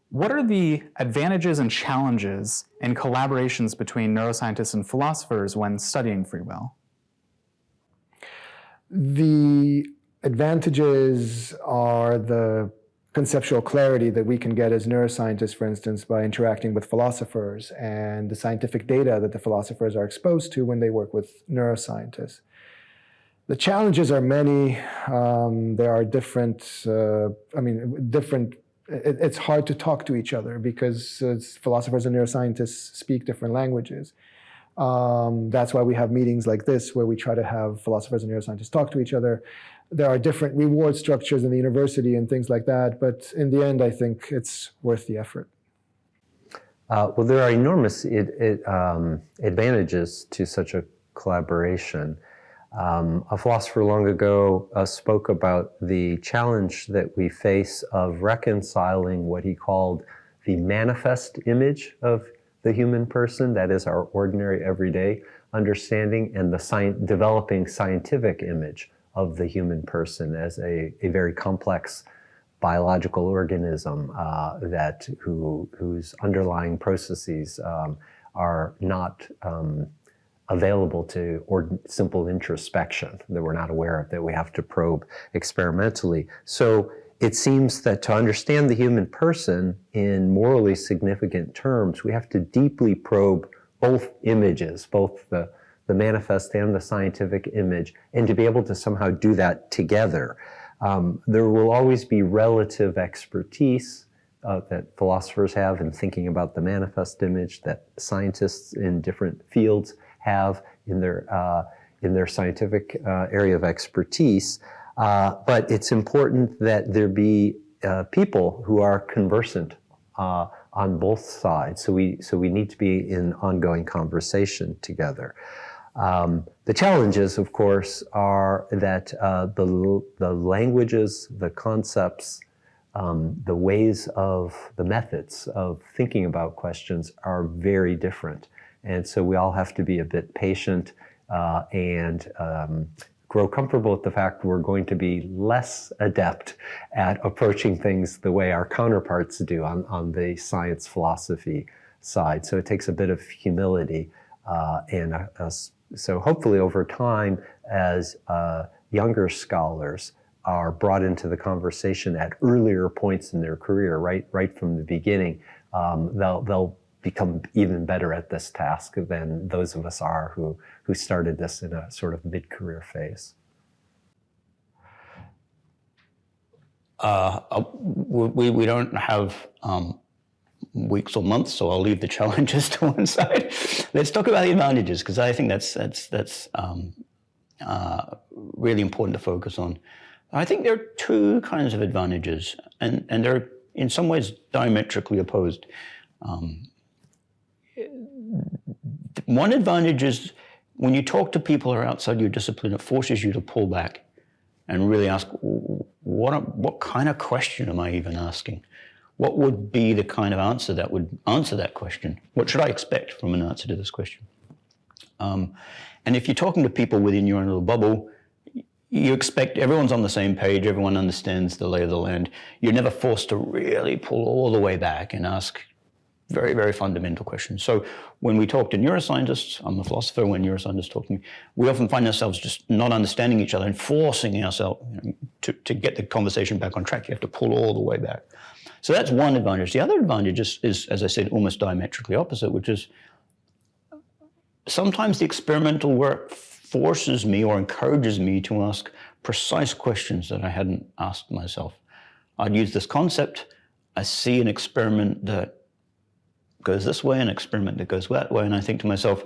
What are the advantages and challenges in collaborations between neuroscientists and philosophers when studying free will? The advantages are the conceptual clarity that we can get as neuroscientists, for instance, by interacting with philosophers, and the scientific data that the philosophers are exposed to when they work with neuroscientists. The challenges are many. There are different, it's hard to talk to each other because philosophers and neuroscientists speak different languages. That's why we have meetings like this where we try to have philosophers and neuroscientists talk to each other. There are different reward structures in the university and things like that, but in the end, I think it's worth the effort. Well, there are enormous advantages to such a collaboration. A philosopher long ago spoke about the challenge that we face of reconciling what he called the manifest image of the human person, that is our ordinary everyday understanding, and the developing scientific image of the human person as a very complex biological organism whose underlying processes are not available to simple introspection, that we're not aware of, that we have to probe experimentally. So it seems that to understand the human person in morally significant terms, we have to deeply probe both images, both the manifest and the scientific image, and to be able to somehow do that together. There will always be relative expertise that philosophers have in thinking about the manifest image, that scientists in different fields have in their scientific area of expertise. But it's important that there be people who are conversant on both sides. So we need to be in ongoing conversation together. The challenges, of course, are that the languages, the concepts, the ways of the methods of thinking about questions are very different. And so we all have to be a bit patient and grow comfortable with the fact we're going to be less adept at approaching things the way our counterparts do on the science philosophy side. So it takes a bit of humility. So hopefully over time, as younger scholars are brought into the conversation at earlier points in their career, right from the beginning, they'll become even better at this task than those of us are who started this in a sort of mid-career phase. We don't have weeks or months, so I'll leave the challenges to one side. Let's talk about the advantages, because I think that's really important to focus on. I think there are two kinds of advantages, and they're in some ways diametrically opposed. One advantage is when you talk to people who are outside your discipline, it forces you to pull back and really ask, what kind of question am I even asking? What would be the kind of answer that would answer that question? What should I expect from an answer to this question? And if you're talking to people within your own little bubble, you expect everyone's on the same page, everyone understands the lay of the land. You're never forced to really pull all the way back and ask very, very fundamental questions. So when we talk to neuroscientists, I'm a philosopher, when neuroscientists talk to me, we often find ourselves just not understanding each other and forcing ourselves to get the conversation back on track. You have to pull all the way back. So that's one advantage. The other advantage is, as I said, almost diametrically opposite, which is sometimes the experimental work forces me or encourages me to ask precise questions that I hadn't asked myself. I'd use this concept. I see an experiment that goes this way, an experiment that goes that way, and I think to myself,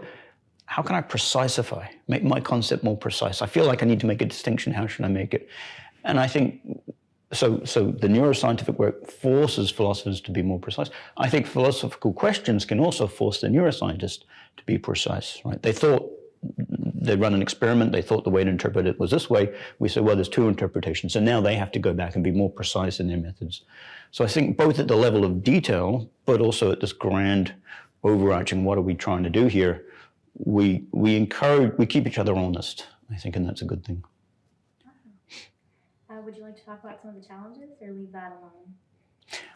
how can I precisify, make my concept more precise? I feel like I need to make a distinction. How should I make it? And I think, so the neuroscientific work forces philosophers to be more precise. I think philosophical questions can also force the neuroscientist to be precise, right? They thought they run an experiment, they thought the way to interpret it was this way. We said, well, there's two interpretations. So now they have to go back and be more precise in their methods. So I think both at the level of detail, but also at this grand overarching, what are we trying to do here? We keep each other honest, I think, and that's a good thing. Would you like to talk about some of the challenges or leave that alone?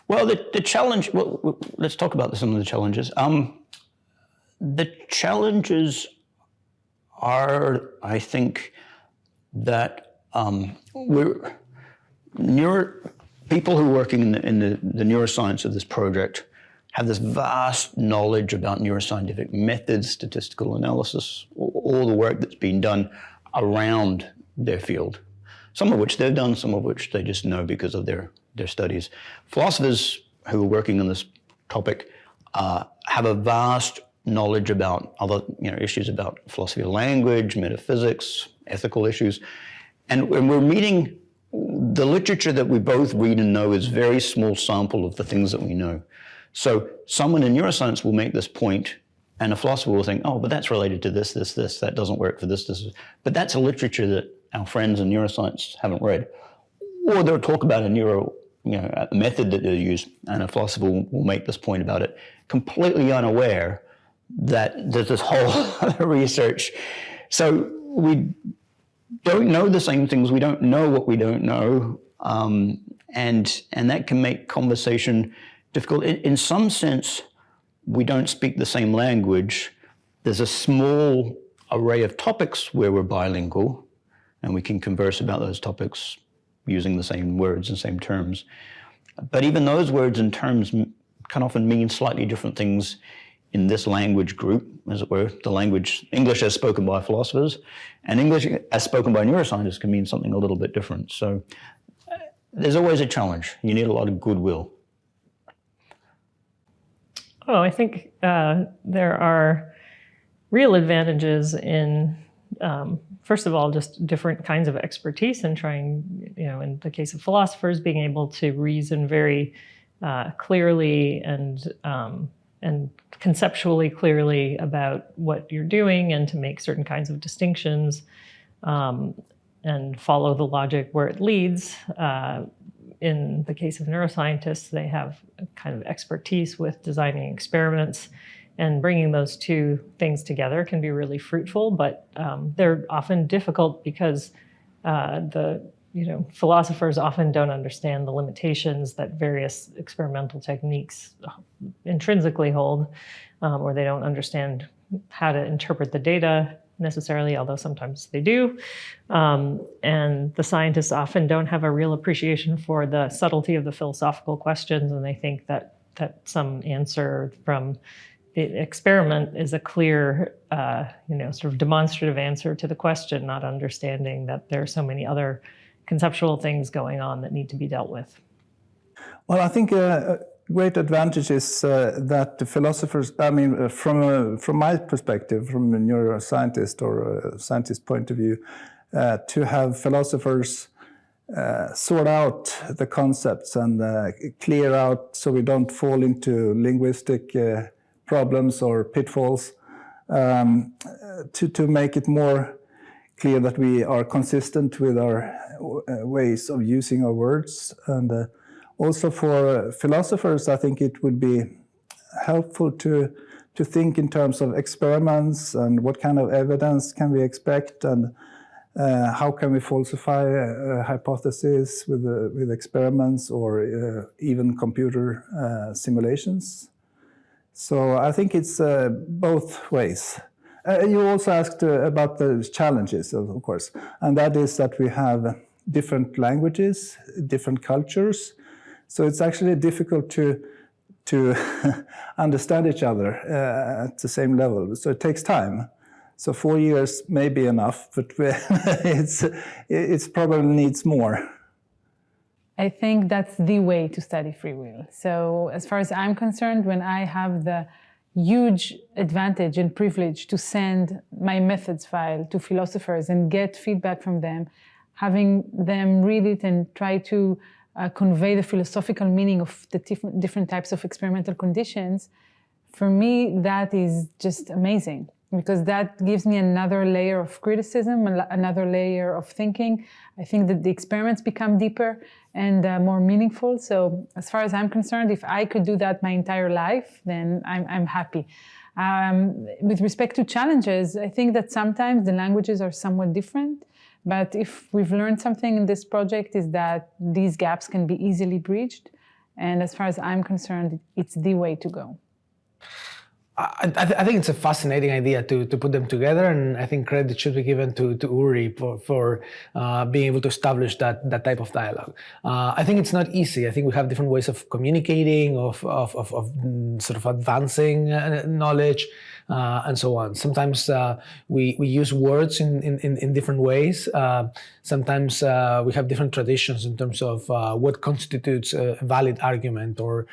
Well, the challenge, well, let's talk about some of the challenges. The challenges are, I think, that people who are working in the neuroscience of this project have this vast knowledge about neuroscientific methods, statistical analysis, all the work that's been done around their field. Some of which they've done, some of which they just know because of their studies. Philosophers who are working on this topic have a vast knowledge about other issues about philosophy of language, metaphysics, ethical issues. And when we're meeting, the literature that we both read and know is a very small sample of the things that we know. So someone in neuroscience will make this point, and a philosopher will think, oh, but that's related to this, that doesn't work for this. But that's a literature that our friends in neuroscience haven't read. Or they'll talk about a method that they use, and a philosopher will make this point about it, completely unaware that there's this whole other research. So we don't know the same things. We don't know what we don't know, and that can make conversation difficult. In some sense, we don't speak the same language. There's a small array of topics where we're bilingual, and we can converse about those topics using the same words and same terms. But even those words and terms can often mean slightly different things in this language group, as it were. The language, English as spoken by philosophers, and English as spoken by neuroscientists can mean something a little bit different. So there's always a challenge. You need a lot of goodwill. Oh, I think there are real advantages in, first of all, just different kinds of expertise and trying, in the case of philosophers, being able to reason very clearly and conceptually clearly about what you're doing and to make certain kinds of distinctions and follow the logic where it leads. In the case of neuroscientists, they have a kind of expertise with designing experiments, and bringing those two things together can be really fruitful, but they're often difficult because philosophers often don't understand the limitations that various experimental techniques intrinsically hold, or they don't understand how to interpret the data necessarily, although sometimes they do. And the scientists often don't have a real appreciation for the subtlety of the philosophical questions, and they think that some answer from the experiment is a clear, sort of demonstrative answer to the question, not understanding that there are so many other conceptual things going on that need to be dealt with. Well, I think a great advantage is that the philosophers, from my perspective, from a neuroscientist or a scientist point of view, to have philosophers sort out the concepts and clear out so we don't fall into linguistic problems or pitfalls, to make it more clear that we are consistent with our ways of using our words. And also for philosophers, I think it would be helpful to think in terms of experiments and what kind of evidence can we expect, and how can we falsify a hypothesis with experiments or even computer simulations. So I think it's both ways. You also asked about the challenges, of course, and that is that we have different languages, different cultures. So it's actually difficult to understand each other at the same level. So it takes time. So 4 years may be enough, but it's probably needs more. I think that's the way to study free will. So as far as I'm concerned, when I have the huge advantage and privilege to send my methods file to philosophers and get feedback from them, having them read it and try to convey the philosophical meaning of the different types of experimental conditions, for me, that is just amazing, because that gives me another layer of criticism, another layer of thinking. I think that the experiments become deeper and more meaningful. So as far as I'm concerned, if I could do that my entire life, then I'm happy. With respect to challenges, I think that sometimes the languages are somewhat different. But if we've learned something in this project, is that these gaps can be easily bridged. And as far as I'm concerned, it's the way to go. I think it's a fascinating idea to put them together, and I think credit should be given to Uri for being able to establish that type of dialogue. I think it's not easy. I think we have different ways of communicating, of sort of advancing knowledge, and so on. Sometimes we use words in different ways. Sometimes we have different traditions in terms of what constitutes a valid argument or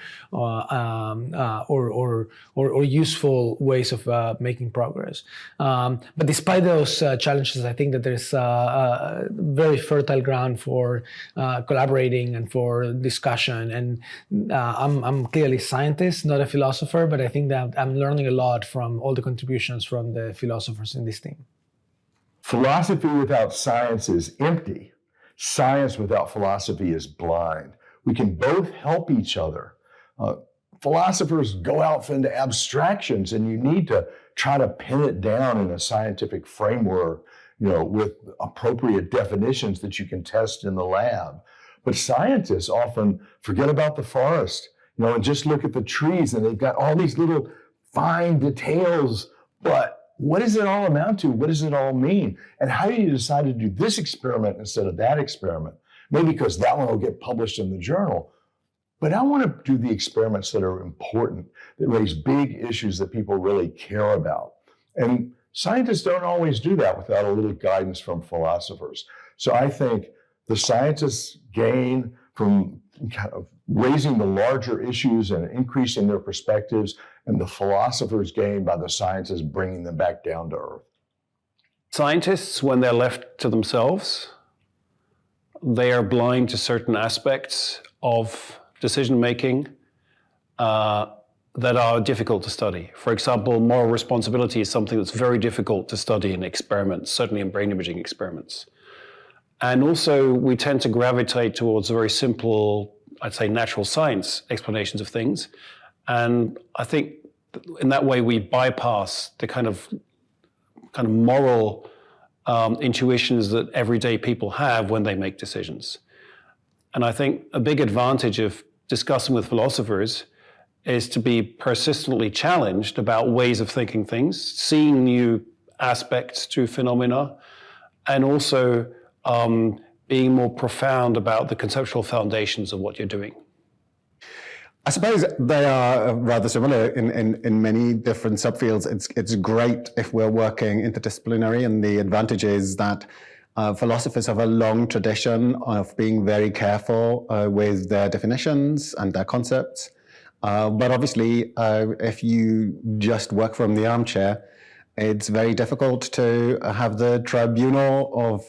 useful ways of making progress. But despite those challenges, I think that there's very fertile ground for collaborating and for discussion. And I'm clearly a scientist, not a philosopher, but I think that I'm learning a lot from all the contributions from the philosophers in this team. Philosophy without science is empty. Science without philosophy is blind. We can both help each other. Philosophers go out into abstractions, and you need to try to pin it down in a scientific framework, with appropriate definitions that you can test in the lab. But scientists often forget about the forest, and just look at the trees, and they've got all these little fine details, but what does it all amount to? What does it all mean? And how do you decide to do this experiment instead of that experiment? Maybe because that one will get published in the journal. But I want to do the experiments that are important, that raise big issues that people really care about. And scientists don't always do that without a little guidance from philosophers. So I think the scientists gain from kind of raising the larger issues and increasing their perspectives, and the philosophers gain by the scientists bringing them back down to earth. Scientists, when they're left to themselves, they are blind to certain aspects of decision-making that are difficult to study. For example, moral responsibility is something that's very difficult to study in experiments, certainly in brain imaging experiments. And also, we tend to gravitate towards very simple, I'd say, natural science explanations of things. And I think in that way, we bypass the kind of moral intuitions that everyday people have when they make decisions. And I think a big advantage of discussing with philosophers is to be persistently challenged about ways of thinking things, seeing new aspects to phenomena, and also being more profound about the conceptual foundations of what you're doing. I suppose they are rather similar in many different subfields. It's great if we're working interdisciplinary, and the advantage is that philosophers have a long tradition of being very careful with their definitions and their concepts. But obviously, if you just work from the armchair, it's very difficult to have the tribunal of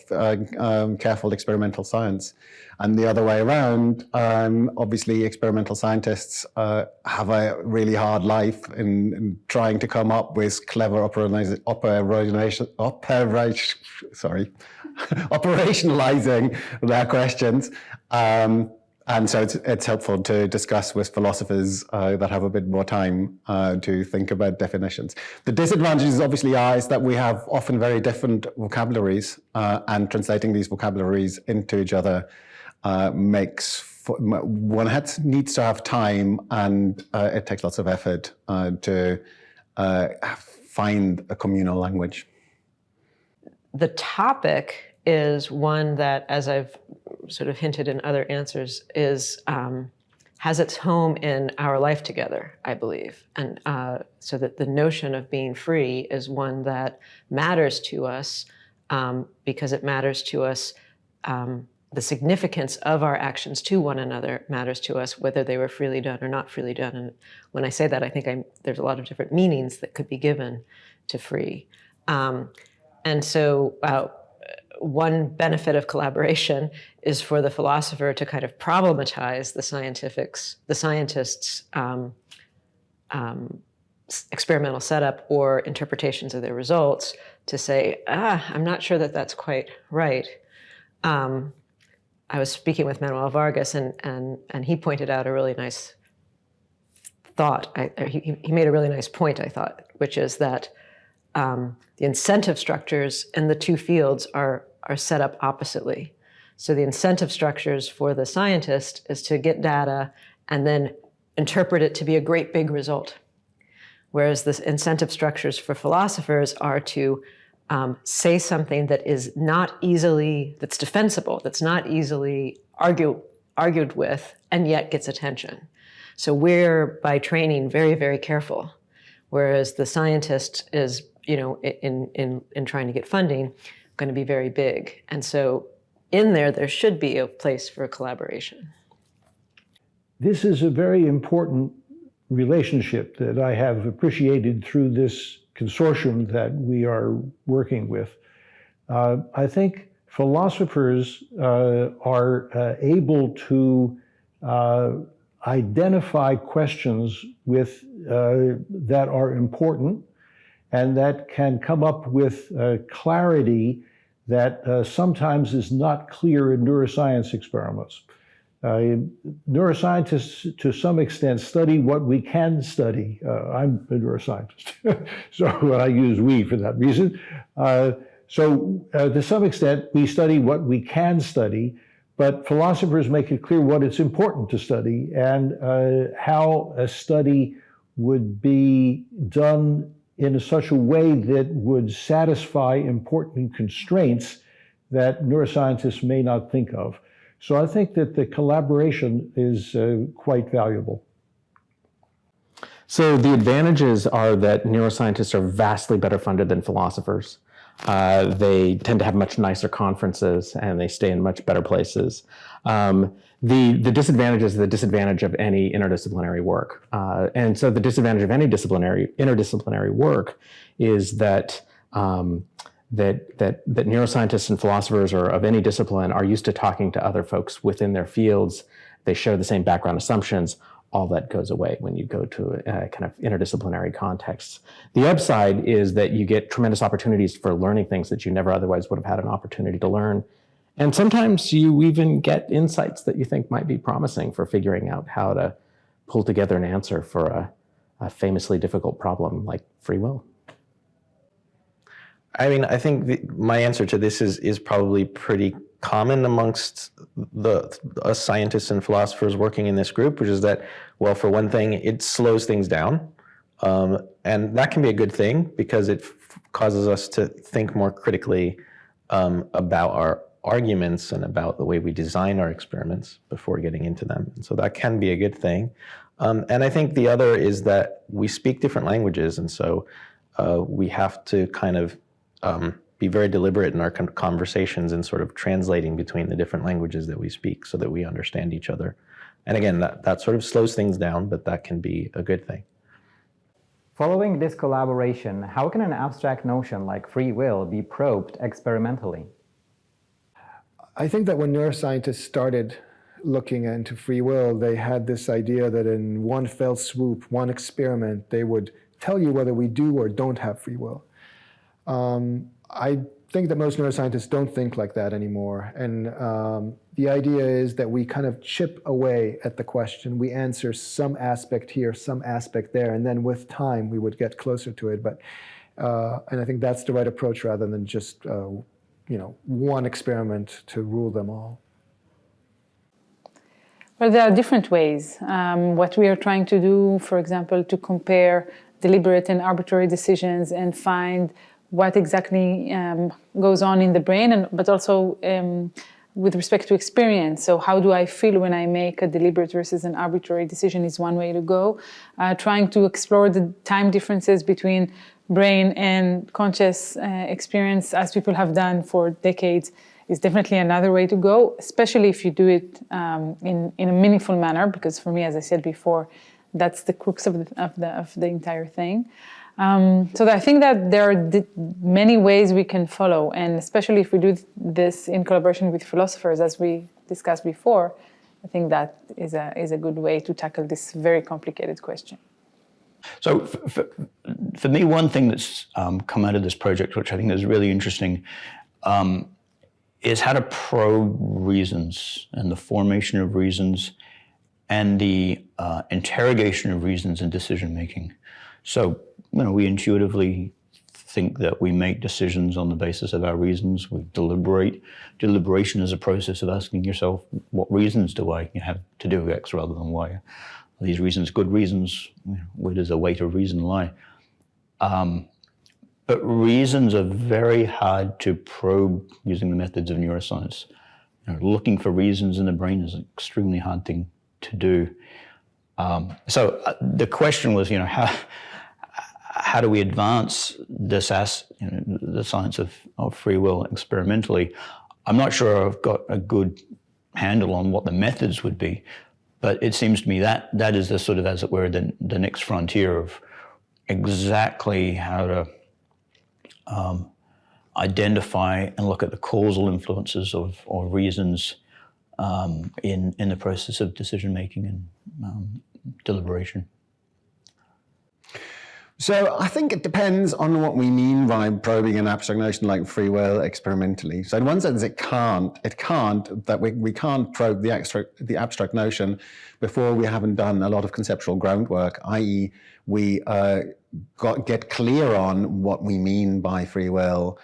careful experimental science. And the other way around, obviously experimental scientists have a really hard life in trying to come up with clever operationalizing their questions. And so it's helpful to discuss with philosophers that have a bit more time to think about definitions. The disadvantages obviously is that we have often very different vocabularies, and translating these vocabularies into each other needs to have time, and it takes lots of effort to find a communal language. The topic is one that, as I've sort of hinted in other answers, has its home in our life together, I believe. And so that the notion of being free is one that matters to us because it matters to us. The significance of our actions to one another matters to us, whether they were freely done or not freely done. And when I say that, I think there's a lot of different meanings that could be given to free. And so one benefit of collaboration is for the philosopher to kind of problematize the scientists' experimental setup or interpretations of their results to say, I'm not sure that that's quite right. I was speaking with Manuel Vargas, and he pointed out a really nice thought. He made a really nice point, I thought, which is that the incentive structures in the two fields are set up oppositely. So the incentive structures for the scientist is to get data and then interpret it to be a great big result. Whereas the incentive structures for philosophers are to say something that is not easily, that's defensible, that's not easily argued with, and yet gets attention. So we're, by training, very, very careful. Whereas the scientist is, in trying to get funding, going to be very big. And so in there should be a place for collaboration. This is a very important relationship that I have appreciated through this consortium that we are working with. I think philosophers are able to identify questions that are important and that can come up with clarity that sometimes is not clear in neuroscience experiments. Neuroscientists, to some extent, study what we can study. I'm a neuroscientist, so I use we for that reason. So to some extent, we study what we can study, but philosophers make it clear what it's important to study and how a study would be done in such a way that would satisfy important constraints that neuroscientists may not think of. So I think that the collaboration is quite valuable. So the advantages are that neuroscientists are vastly better funded than philosophers. They tend to have much nicer conferences and they stay in much better places. The disadvantage is the disadvantage of any interdisciplinary work. And so the disadvantage of any interdisciplinary work is that that neuroscientists and philosophers or of any discipline are used to talking to other folks within their fields. They share the same background assumptions. All that goes away when you go to a kind of interdisciplinary context. The upside is that you get tremendous opportunities for learning things that you never otherwise would have had an opportunity to learn. And sometimes you even get insights that you think might be promising for figuring out how to pull together an answer for a famously difficult problem like free will. I mean, I think my answer to this is probably pretty common amongst us scientists and philosophers working in this group, which is that, well, for one thing, it slows things down. And that can be a good thing because it causes us to think more critically about our arguments and about the way we design our experiments before getting into them. And so that can be a good thing. And I think the other is that we speak different languages. And so we have to kind of be very deliberate in our conversations and sort of translating between the different languages that we speak so that we understand each other. And again, that sort of slows things down, but that can be a good thing. Following this collaboration, how can an abstract notion like free will be probed experimentally? I think that when neuroscientists started looking into free will, they had this idea that in one fell swoop, one experiment, they would tell you whether we do or don't have free will. I think that most neuroscientists don't think like that anymore. And the idea is that we kind of chip away at the question. We answer some aspect here, some aspect there, and then with time we would get closer to it. But and I think that's the right approach rather than just one experiment to rule them all. Well, there are different ways. What we are trying to do, for example, to compare deliberate and arbitrary decisions and find what exactly goes on in the brain, but also with respect to experience. So how do I feel when I make a deliberate versus an arbitrary decision is one way to go. Trying to explore the time differences between brain and conscious experience, as people have done for decades, is definitely another way to go, especially if you do it in a meaningful manner, because for me, as I said before, that's the crux of the entire thing. So I think that there are many ways we can follow, and especially if we do this in collaboration with philosophers, as we discussed before, I think that is a good way to tackle this very complicated question. So for me, one thing that's come out of this project, which I think is really interesting, is how to probe reasons and the formation of reasons and the interrogation of reasons in decision making. So we intuitively think that we make decisions on the basis of our reasons. We deliberate. Deliberation is a process of asking yourself, what reasons do I have to do X rather than Y? Are these reasons good reasons? Where does the weight of reason lie? But reasons are very hard to probe using the methods of neuroscience. Looking for reasons in the brain is an extremely hard thing to do. So the question was, how do we advance this the science of free will experimentally? I'm not sure I've got a good handle on what the methods would be, but it seems to me that is the sort of, as it were, the next frontier of exactly how to identify and look at the causal influences or reasons in the process of decision making and deliberation. So I think it depends on what we mean by probing an abstract notion like free will experimentally. So in one sense, we can't probe the abstract notion before we haven't done a lot of conceptual groundwork, i.e. we get clear on what we mean by free will.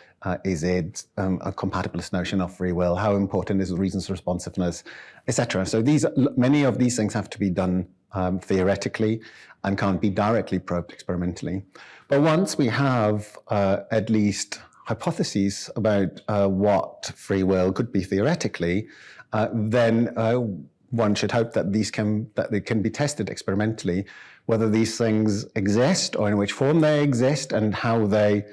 Is it a compatibilist notion of free will? How important is reason's responsiveness, etc.? So many of these things have to be done theoretically and can't be directly probed experimentally. But once we have at least hypotheses about what free will could be theoretically, then one should hope that they can be tested experimentally, whether these things exist or in which form they exist and how they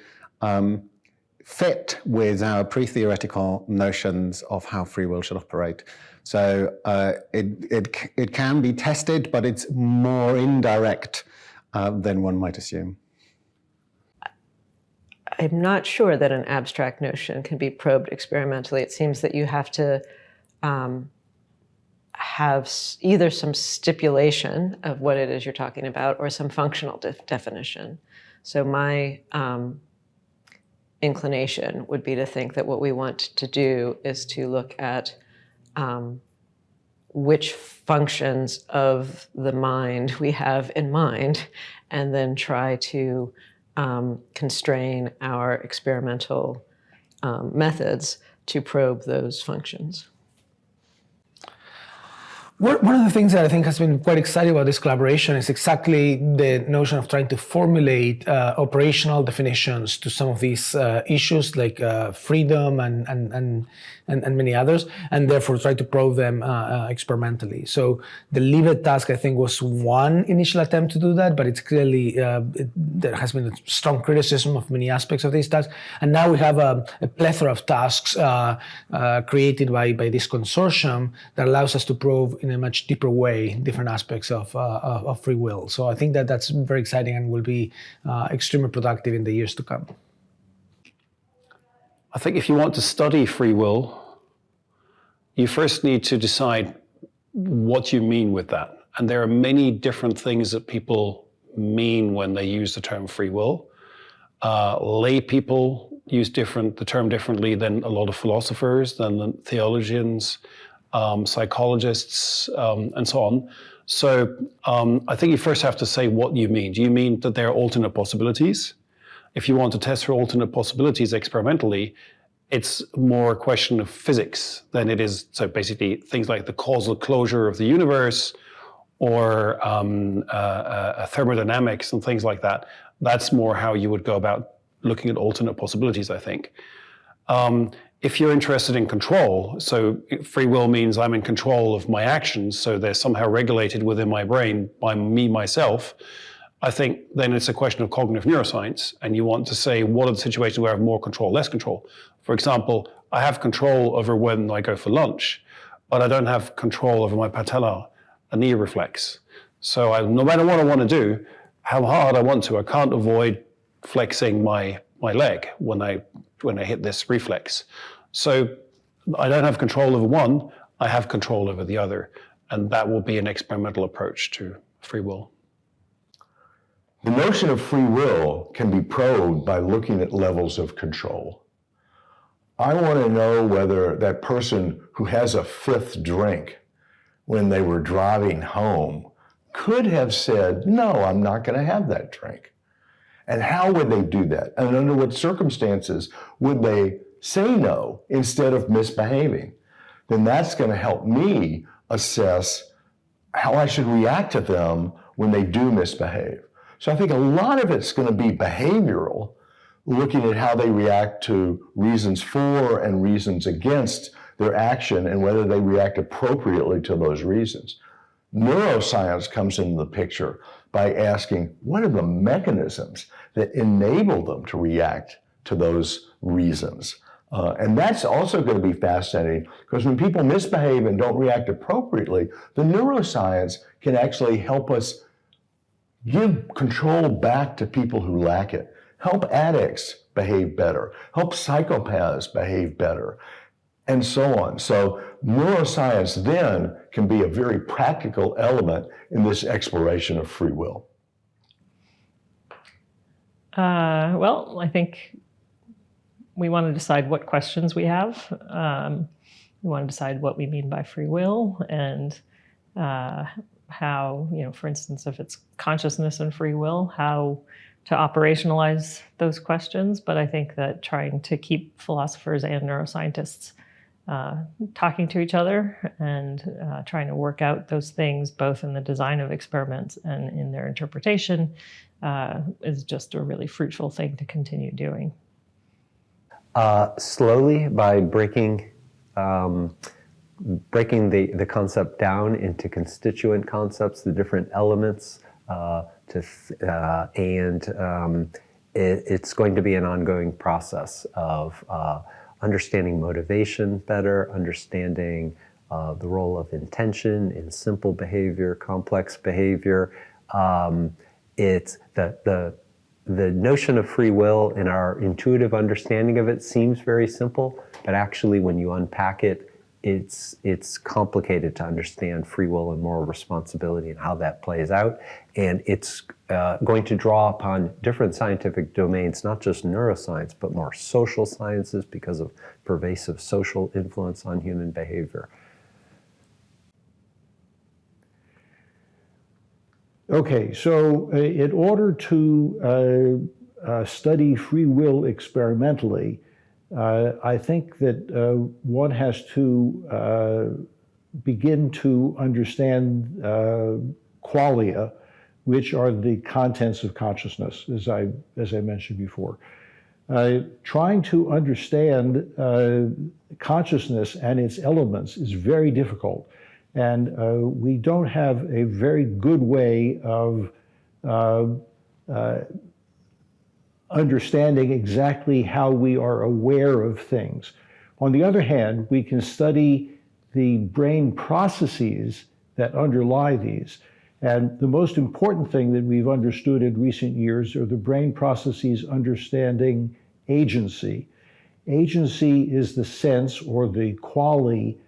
fit with our pre-theoretical notions of how free will should operate. So it can be tested, but it's more indirect than one might assume. I'm not sure that an abstract notion can be probed experimentally. It seems that you have to have either some stipulation of what it is you're talking about or some functional definition. So my inclination would be to think that what we want to do is to look at which functions of the mind we have in mind, and then try to constrain our experimental methods to probe those functions. One of the things that I think has been quite exciting about this collaboration is exactly the notion of trying to formulate operational definitions to some of these issues like freedom and many others, and therefore try to probe them experimentally. So the Libet task, I think, was one initial attempt to do that, but it's clearly, there has been a strong criticism of many aspects of these tasks. And now we have a plethora of tasks created by this consortium that allows us to probe in a much deeper way different aspects of free will. So I think that that's very exciting and will be extremely productive in the years to come. I think if you want to study free will, you first need to decide what you mean with that. And there are many different things that people mean when they use the term free will. Lay people use the term differently than a lot of philosophers, than the theologians, psychologists, and so on. So I think you first have to say what you mean. Do you mean that there are alternate possibilities? If you want to test for alternate possibilities experimentally, it's more a question of physics than it is. So basically things like the causal closure of the universe or thermodynamics and things like that. That's more how you would go about looking at alternate possibilities, I think. If you're interested in control, so free will means I'm in control of my actions, so they're somehow regulated within my brain by me, myself, I think then it's a question of cognitive neuroscience, and you want to say, what are the situations where I have more control, less control? For example, I have control over when I go for lunch, but I don't have control over my patella, a knee reflex. So no matter what I want to do, how hard I want to, I can't avoid flexing my leg when I hit this reflex. So I don't have control over one, I have control over the other. And that will be an experimental approach to free will. The notion of free will can be probed by looking at levels of control. I want to know whether that person who has a fifth drink when they were driving home could have said, no, I'm not going to have that drink. And how would they do that? And under what circumstances would they say no instead of misbehaving? Then that's going to help me assess how I should react to them when they do misbehave. So I think a lot of it's going to be behavioral, looking at how they react to reasons for and reasons against their action and whether they react appropriately to those reasons. Neuroscience comes into the picture by asking, what are the mechanisms that enable them to react to those reasons? And that's also going to be fascinating, because when people misbehave and don't react appropriately, the neuroscience can actually help us give control back to people who lack it, help addicts behave better, help psychopaths behave better, and so on. So neuroscience then can be a very practical element in this exploration of free will. Well, I think we want to decide what questions we have. We want to decide what we mean by free will, and how, for instance, if it's consciousness and free will, how to operationalize those questions. But I think that trying to keep philosophers and neuroscientists talking to each other and trying to work out those things, both in the design of experiments and in their interpretation, is just a really fruitful thing to continue doing. Slowly, by breaking the concept down into constituent concepts, the different elements, it's going to be an ongoing process of understanding motivation better, understanding the role of intention in simple behavior, complex behavior. It's the notion of free will, in our intuitive understanding of it, seems very simple, but actually when you unpack it, it's complicated to understand free will and moral responsibility and how that plays out. And it's going to draw upon different scientific domains, not just neuroscience, but more social sciences, because of pervasive social influence on human behavior. Okay, so in order to study free will experimentally, I think that one has to begin to understand qualia, which are the contents of consciousness, as I mentioned before. Trying to understand consciousness and its elements is very difficult. And we don't have a very good way of understanding exactly how we are aware of things. On the other hand, we can study the brain processes that underlie these. And the most important thing that we've understood in recent years are the brain processes understanding agency. Agency is the sense or the quality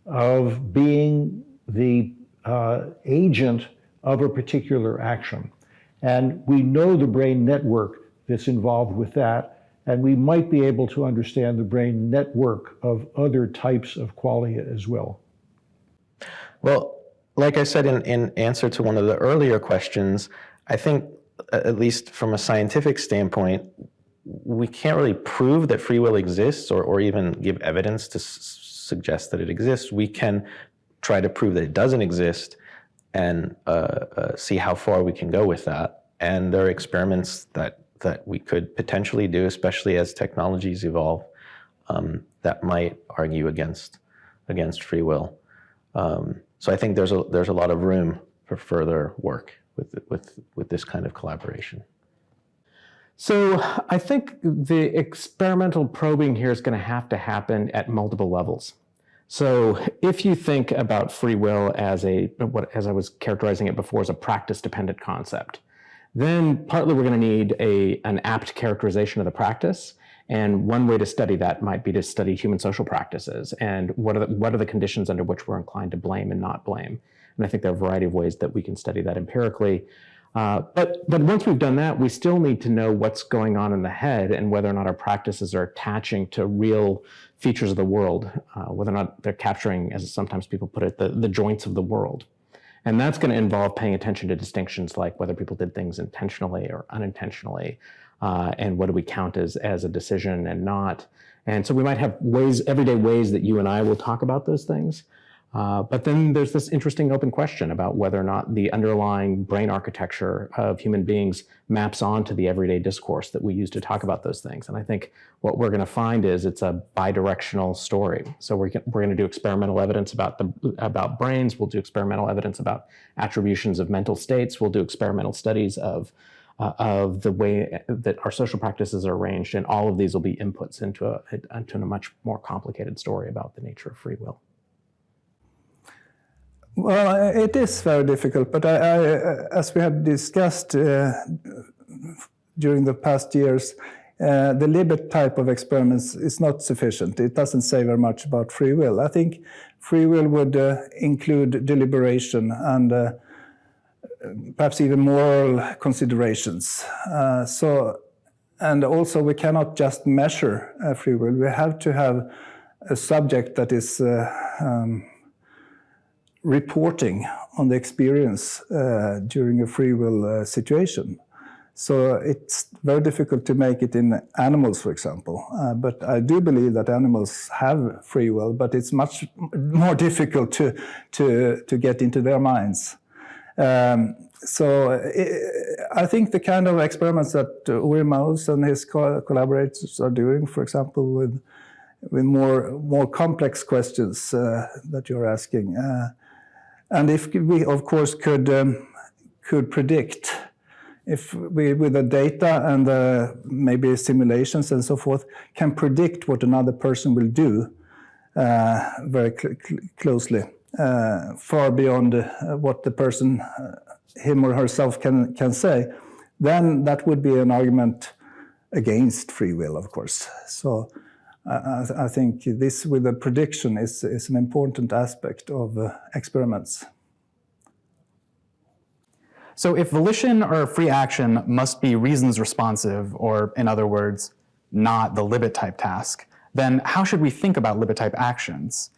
of being the agent of a particular action. And we know the brain network that's involved with that, and we might be able to understand the brain network of other types of qualia as well. Well, like I said in answer to one of the earlier questions, I think, at least from a scientific standpoint, we can't really prove that free will exists or even give evidence to suggest that it exists. We can try to prove that it doesn't exist and see how far we can go with that. And there are experiments that we could potentially do, especially as technologies evolve, that might argue against free will. So I think there's a lot of room for further work with this kind of collaboration. So I think the experimental probing here is going to have to happen at multiple levels. So if you think about free will as as I was characterizing it before, as a practice-dependent concept, then partly we're going to need an apt characterization of the practice. And one way to study that might be to study human social practices and what are the conditions under which we're inclined to blame and not blame. And I think there are a variety of ways that we can study that empirically. But once we've done that, we still need to know what's going on in the head and whether or not our practices are attaching to real features of the world, whether or not they're capturing, as sometimes people put it, the joints of the world. And that's going to involve paying attention to distinctions like whether people did things intentionally or unintentionally, and what do we count as a decision and not. And so we might have everyday ways that you and I will talk about those things. But then there's this interesting open question about whether or not the underlying brain architecture of human beings maps onto the everyday discourse that we use to talk about those things. And I think what we're going to find is it's a bidirectional story. So we're going to do experimental evidence about brains. We'll do experimental evidence about attributions of mental states. We'll do experimental studies of the way that our social practices are arranged. And all of these will be inputs into a much more complicated story about the nature of free will. Well, it is very difficult, but as we have discussed during the past years, the Libet-type of experiments is not sufficient. It doesn't say very much about free will. I think free will would include deliberation and perhaps even moral considerations. And also we cannot just measure free will. We have to have a subject that is reporting on the experience during a free will situation. So it's very difficult to make it in animals, for example. But I do believe that animals have free will, but it's much more difficult to get into their minds. So I think the kind of experiments that Uri Maus and his collaborators are doing, for example, with more complex questions that you're asking, and if we, of course, could predict, if we, with the data and maybe simulations and so forth, can predict what another person will do very closely, far beyond what the person, him or herself, can say, then that would be an argument against free will, of course. So I think this with the prediction is an important aspect of experiments. So if volition or free action must be reasons responsive, or in other words, not the Libet-type task, then how should we think about Libet-type actions?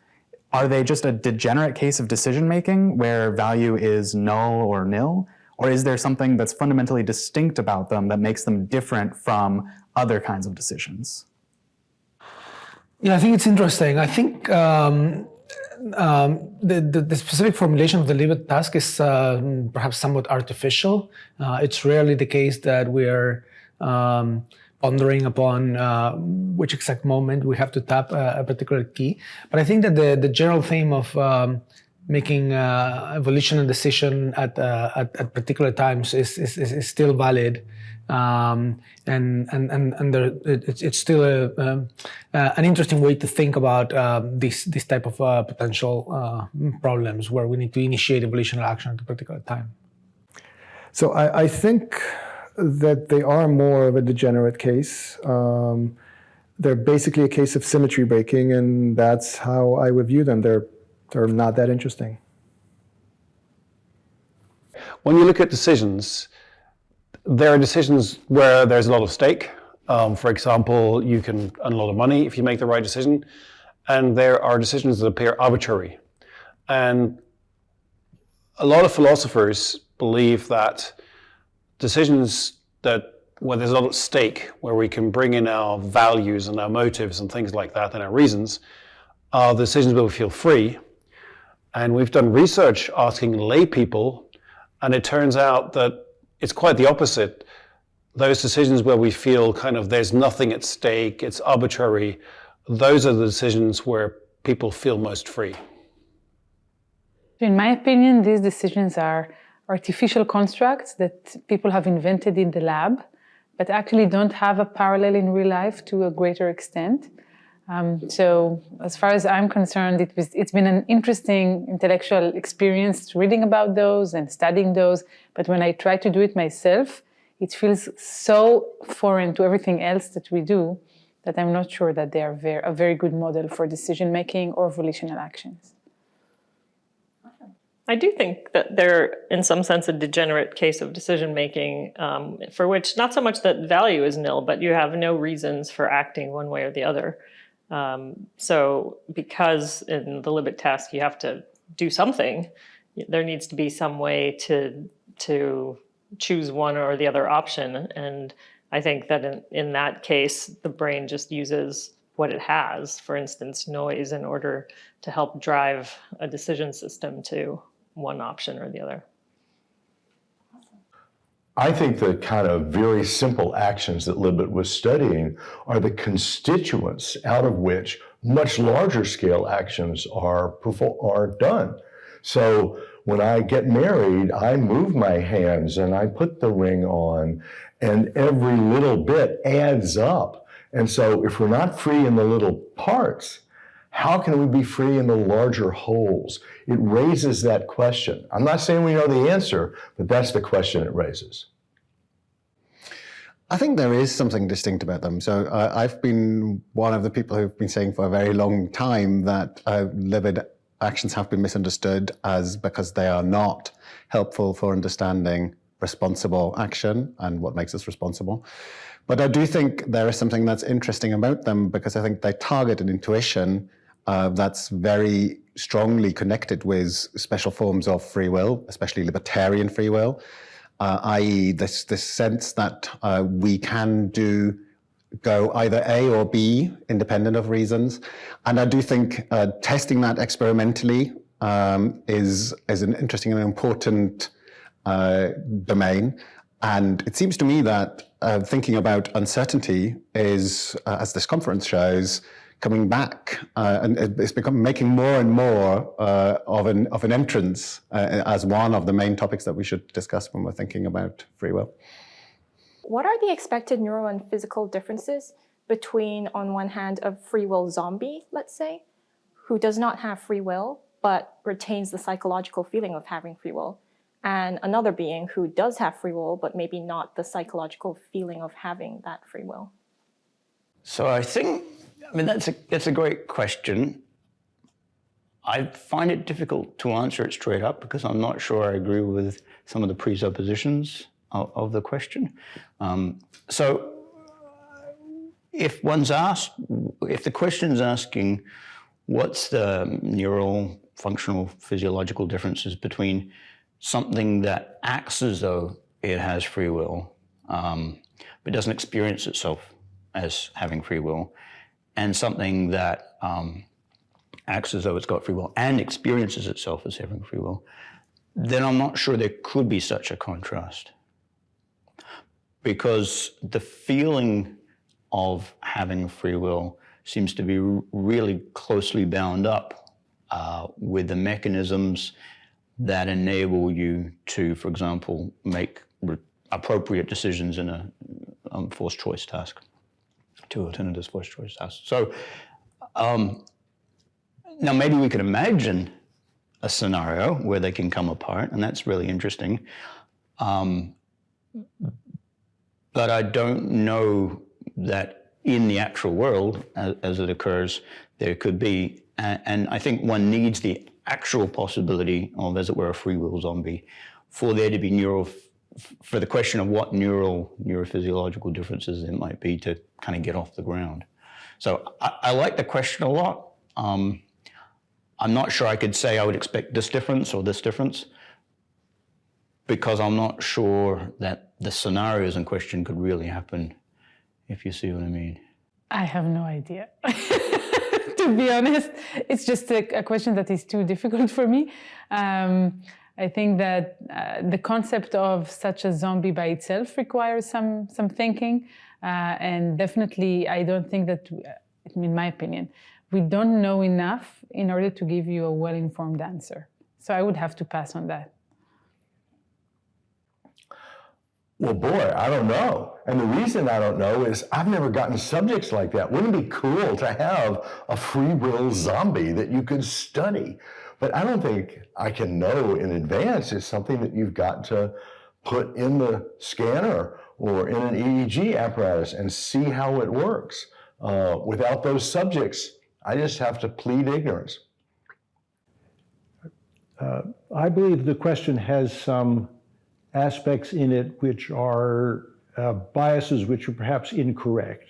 Are they just a degenerate case of decision-making where value is null or nil? Or is there something that's fundamentally distinct about them that makes them different from other kinds of decisions? Yeah, I think it's interesting. I think the specific formulation of the Libet task is perhaps somewhat artificial. It's rarely the case that we're pondering upon which exact moment we have to tap a particular key. But I think that the general theme of making a volitional decision at particular times is still valid. It's still an interesting way to think about this type of potential problems where we need to initiate a volitional action at a particular time. So I think that they are more of a degenerate case. They're basically a case of symmetry breaking, and that's how I would view them. They're not that interesting. When you look at decisions, there are decisions where there's a lot of stake. For example, you can earn a lot of money if you make the right decision. And there are decisions that appear arbitrary. And a lot of philosophers believe that decisions where there's a lot at stake, where we can bring in our values and our motives and things like that and our reasons, are the decisions where we feel free. And we've done research asking lay people, and it turns out that it's quite the opposite. Those decisions where we feel kind of there's nothing at stake, it's arbitrary, those are the decisions where people feel most free. In my opinion, these decisions are artificial constructs that people have invented in the lab, but actually don't have a parallel in real life to a greater extent. So as far as I'm concerned, it's been an interesting intellectual experience reading about those and studying those, but when I try to do it myself, it feels so foreign to everything else that we do that I'm not sure that they are a very good model for decision-making or volitional actions. I do think that they're, in some sense, a degenerate case of decision-making for which not so much that value is nil, but you have no reasons for acting one way or the other. So because in the Libet task you have to do something, there needs to be some way to choose one or the other option. And I think that in that case, the brain just uses what it has, for instance, noise, in order to help drive a decision system to one option or the other. I think the kind of very simple actions that Libet was studying are the constituents out of which much larger scale actions are done. So when I get married, I move my hands and I put the ring on, and every little bit adds up. And so if we're not free in the little parts, how can we be free in the larger wholes? It raises that question. I'm not saying we know the answer, but that's the question it raises. I think there is something distinct about them. So I've been one of the people who've been saying for a very long time that Libet actions have been misunderstood as because they are not helpful for understanding responsible action and what makes us responsible. But I do think there is something that's interesting about them, because I think they target an intuition that's very strongly connected with special forms of free will, especially libertarian free will, i.e. this sense that we can go either A or B, independent of reasons. And I do think testing that experimentally is an interesting and important domain. And it seems to me that thinking about uncertainty is, as this conference shows, coming back, and it's making more and more of an entrance as one of the main topics that we should discuss when we're thinking about free will. What are the expected neural and physical differences between, on one hand, a free will zombie, let's say, who does not have free will, but retains the psychological feeling of having free will, and another being who does have free will, but maybe not the psychological feeling of having that free will? So that's a great question. I find it difficult to answer it straight up because I'm not sure I agree with some of the presuppositions of the question. So if the question's asking what's the neural, functional, physiological differences between something that acts as though it has free will, but doesn't experience itself as having free will, and something that acts as though it's got free will and experiences itself as having free will, then I'm not sure there could be such a contrast. Because the feeling of having free will seems to be really closely bound up with the mechanisms that enable you to, for example, make appropriate decisions in a forced choice task, two alternatives forced choice tasks. So now maybe we could imagine a scenario where they can come apart, and that's really interesting. But I don't know that in the actual world, as it occurs, there could be. And I think one needs the actual possibility of, as it were, a free will zombie for there to be for the question of what neurophysiological differences there might be to kind of get off the ground. So I like the question a lot. I'm not sure I could say I would expect this difference or this difference, because I'm not sure that the scenarios in question could really happen, if you see what I mean. I have no idea. To be honest, it's just a question that is too difficult for me. I think that the concept of such a zombie by itself requires some thinking. And definitely, I don't think that, in my opinion, we don't know enough in order to give you a well-informed answer. So I would have to pass on that. Well, boy, I don't know. And the reason I don't know is I've never gotten subjects like that. Wouldn't it be cool to have a free will zombie that you could study? But I don't think I can know in advance. It's something that you've got to put in the scanner or in an EEG apparatus and see how it works. Without those subjects, I just have to plead ignorance. I believe the question has some aspects in it which are biases which are perhaps incorrect.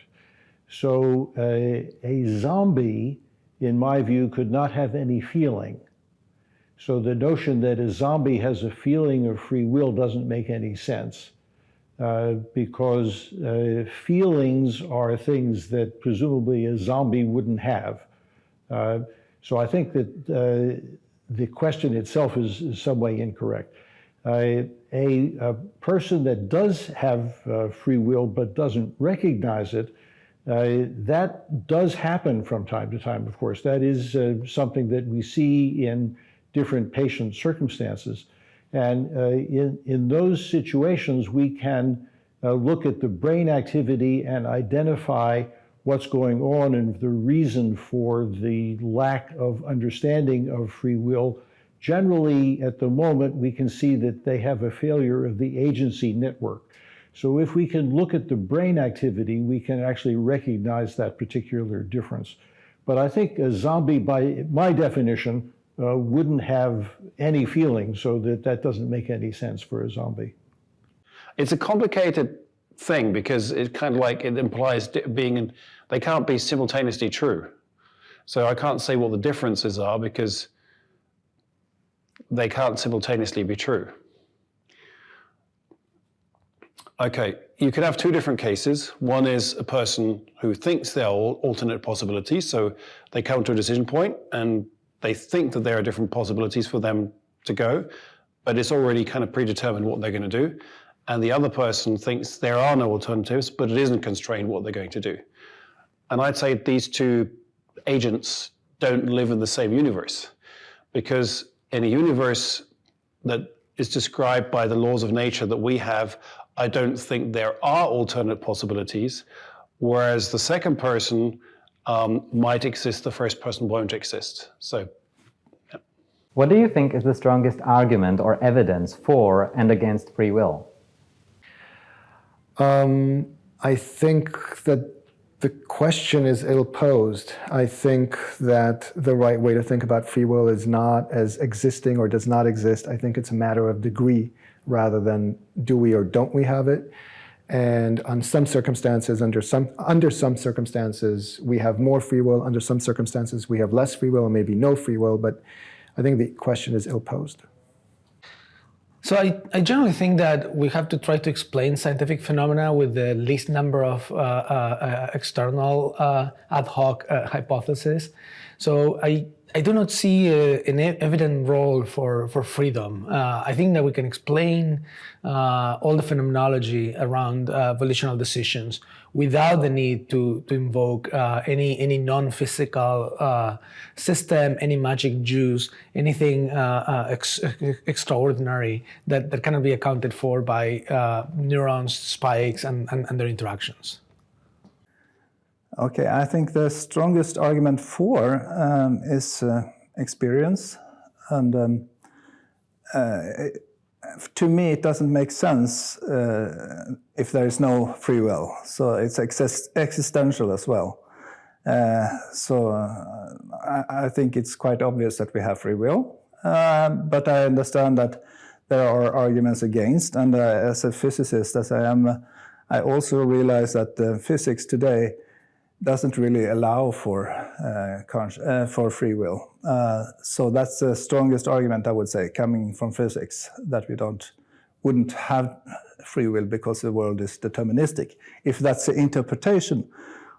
So a zombie, in my view, could not have any feeling. So the notion that a zombie has a feeling of free will doesn't make any sense because feelings are things that presumably a zombie wouldn't have. So I think that the question itself is in some way incorrect. A person that does have free will but doesn't recognize it, that does happen from time to time, of course. That is something that we see in different patient circumstances. And in those situations, we can look at the brain activity and identify what's going on and the reason for the lack of understanding of free will. Generally, at the moment, we can see that they have a failure of the agency network. So if we can look at the brain activity, we can actually recognize that particular difference. But I think a zombie, by my definition, wouldn't have any feeling, so that doesn't make any sense for a zombie. It's a complicated thing because it kind of like it implies they can't be simultaneously true. So I can't say what the differences are because they can't simultaneously be true. Okay, you could have two different cases. One is a person who thinks there are alternate possibilities, so they come to a decision point and they think that there are different possibilities for them to go, but it's already kind of predetermined what they're going to do. And the other person thinks there are no alternatives, but it isn't constrained what they're going to do. And I'd say these two agents don't live in the same universe, because in a universe that is described by the laws of nature that we have, I don't think there are alternate possibilities, whereas the second person might exist, the first person won't exist. So, yeah. What do you think is the strongest argument or evidence for and against free will? I think that the question is ill-posed. I think that the right way to think about free will is not as existing or does not exist. I think it's a matter of degree rather than do we or don't we have it. And on some circumstances, under some circumstances, we have more free will. Under some circumstances, we have less free will and maybe no free will. But I think the question is ill-posed. So I generally think that we have to try to explain scientific phenomena with the least number of external ad hoc hypotheses. So I do not see an evident role for freedom. I think that we can explain all the phenomenology around volitional decisions without the need to invoke any non-physical system, any magic juice, anything extraordinary that cannot be accounted for by neurons, spikes, and their interactions. Okay, I think the strongest argument for is experience, and to me it doesn't make sense if there is no free will. So it's existential as well. I think it's quite obvious that we have free will, but I understand that there are arguments against, and as a physicist as I am, I also realize that physics today doesn't really allow for free will. So that's the strongest argument, I would say, coming from physics, that we wouldn't have free will because the world is deterministic, if that's the interpretation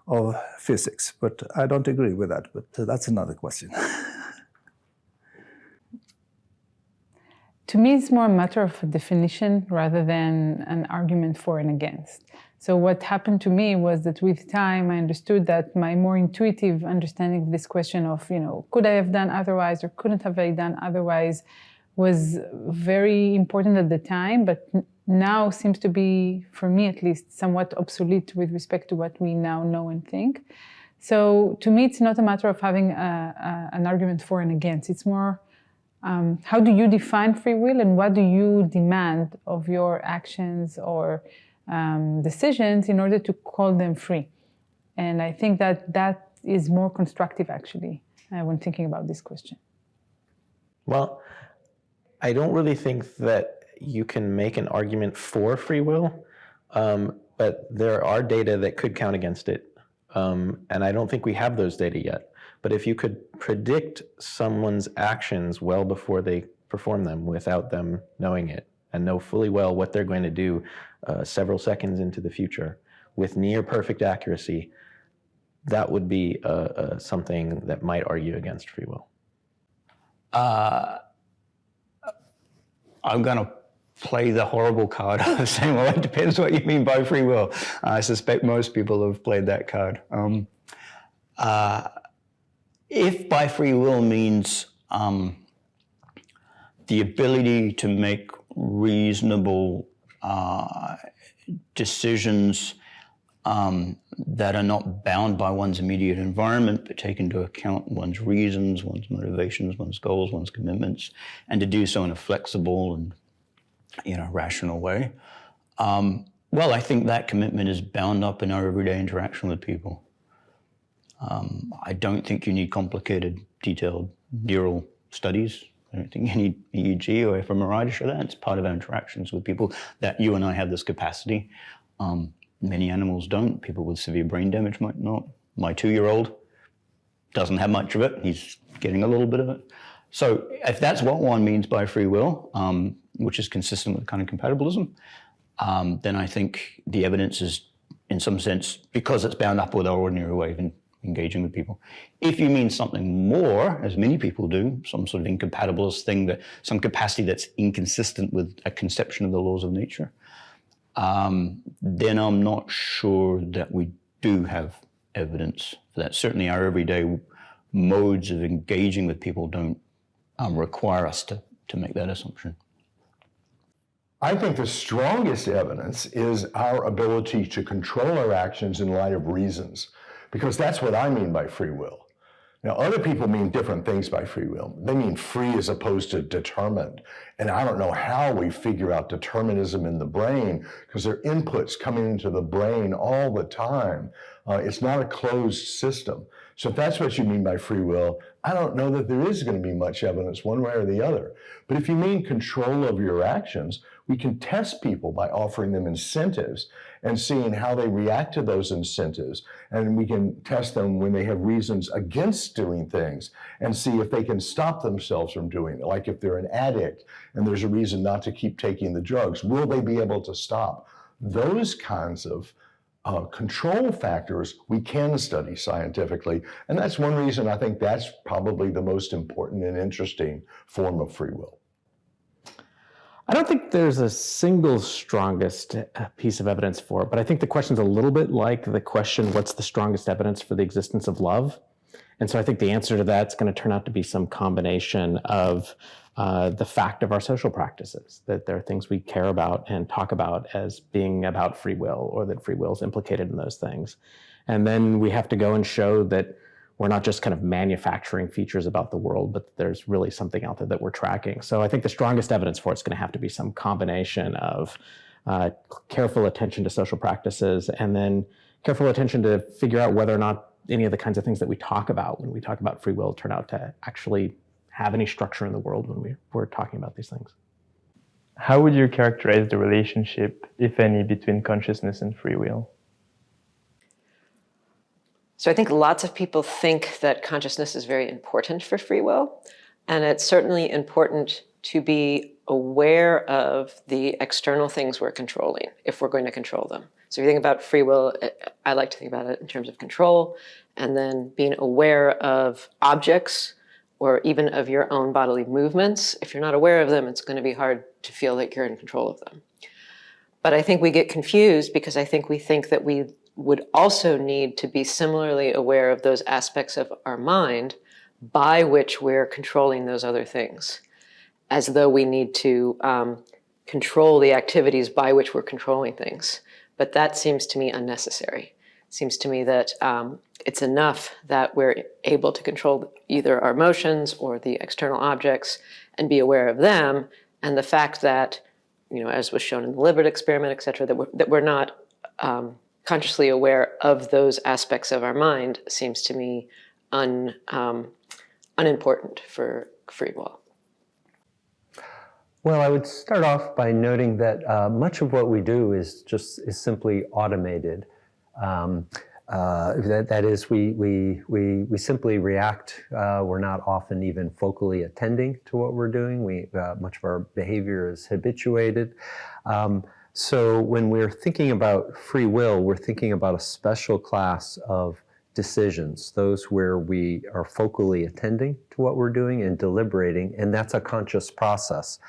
of physics. But I don't agree with that, but that's another question. To me, it's more a matter of a definition rather than an argument for and against. So what happened to me was that with time, I understood that my more intuitive understanding of this question of, could I have done otherwise or couldn't have I done otherwise was very important at the time, but now seems to be, for me at least, somewhat obsolete with respect to what we now know and think. So to me, it's not a matter of having an argument for and against. It's more, how do you define free will and what do you demand of your actions or decisions in order to call them free? And I think that is more constructive, actually, when thinking about this question. Well, I don't really think that you can make an argument for free will, but there are data that could count against it. And I don't think we have those data yet. But if you could predict someone's actions well before they perform them without them knowing it, and know fully well what they're going to do several seconds into the future with near perfect accuracy, that would be something that might argue against free will. I'm going to play the horrible card of saying, well, it depends what you mean by free will. I suspect most people have played that card. If by free will means the ability to make reasonable decisions that are not bound by one's immediate environment, but take into account one's reasons, one's motivations, one's goals, one's commitments, and to do so in a flexible and rational way. Well, I think that commitment is bound up in our everyday interaction with people. I don't think you need complicated, detailed neural studies. I don't think you need EEG or fMRI to show that. It's part of our interactions with people that you and I have this capacity. Many animals don't. People with severe brain damage might not. My 2-year-old doesn't have much of it. He's getting a little bit of it. So if that's what one means by free will, which is consistent with kind of compatibilism, then I think the evidence is, in some sense, because it's bound up with our ordinary way of engaging with people. If you mean something more, as many people do, some sort of incompatibilist thing, that some capacity that's inconsistent with a conception of the laws of nature, then I'm not sure that we do have evidence for that. Certainly our everyday modes of engaging with people don't require us to make that assumption. I think the strongest evidence is our ability to control our actions in light of reasons, because that's what I mean by free will. Now, other people mean different things by free will. They mean free as opposed to determined. And I don't know how we figure out determinism in the brain, because there are inputs coming into the brain all the time. It's not a closed system. So if that's what you mean by free will, I don't know that there is going to be much evidence one way or the other. But if you mean control of your actions, we can test people by offering them incentives and seeing how they react to those incentives. And we can test them when they have reasons against doing things and see if they can stop themselves from doing it. Like if they're an addict and there's a reason not to keep taking the drugs, will they be able to stop? Those kinds of control factors we can study scientifically. And that's one reason I think that's probably the most important and interesting form of free will. I don't think there's a single strongest piece of evidence for it, but I think the question's a little bit like the question, what's the strongest evidence for the existence of love? And so I think the answer to that's going to turn out to be some combination of the fact of our social practices, that there are things we care about and talk about as being about free will, or that free will is implicated in those things. And then we have to go and show that we're not just kind of manufacturing features about the world, but there's really something out there that we're tracking. So I think the strongest evidence for it's going to have to be some combination of careful attention to social practices, and then careful attention to figure out whether or not any of the kinds of things that we talk about when we talk about free will turn out to actually have any structure in the world when we're talking about these things. How would you characterize the relationship, if any, between consciousness and free will? So I think lots of people think that consciousness is very important for free will, and it's certainly important to be aware of the external things we're controlling, if we're going to control them. So if you think about free will, I like to think about it in terms of control, and then being aware of objects, or even of your own bodily movements. If you're not aware of them, it's going to be hard to feel like you're in control of them. But I think we get confused because I think we think that we would also need to be similarly aware of those aspects of our mind by which we're controlling those other things, as though we need to control the activities by which we're controlling things. But that seems to me unnecessary. It seems to me that it's enough that we're able to control either our emotions or the external objects and be aware of them, and the fact that, as was shown in the Libet experiment, et cetera, that we're not consciously aware of those aspects of our mind seems to me unimportant for free will. Well, I would start off by noting that much of what we do is simply automated. That is, we simply react. We're not often even focally attending to what we're doing. Much of our behavior is habituated. So when we're thinking about free will, we're thinking about a special class of decisions, those where we are focally attending to what we're doing and deliberating, and that's a conscious process.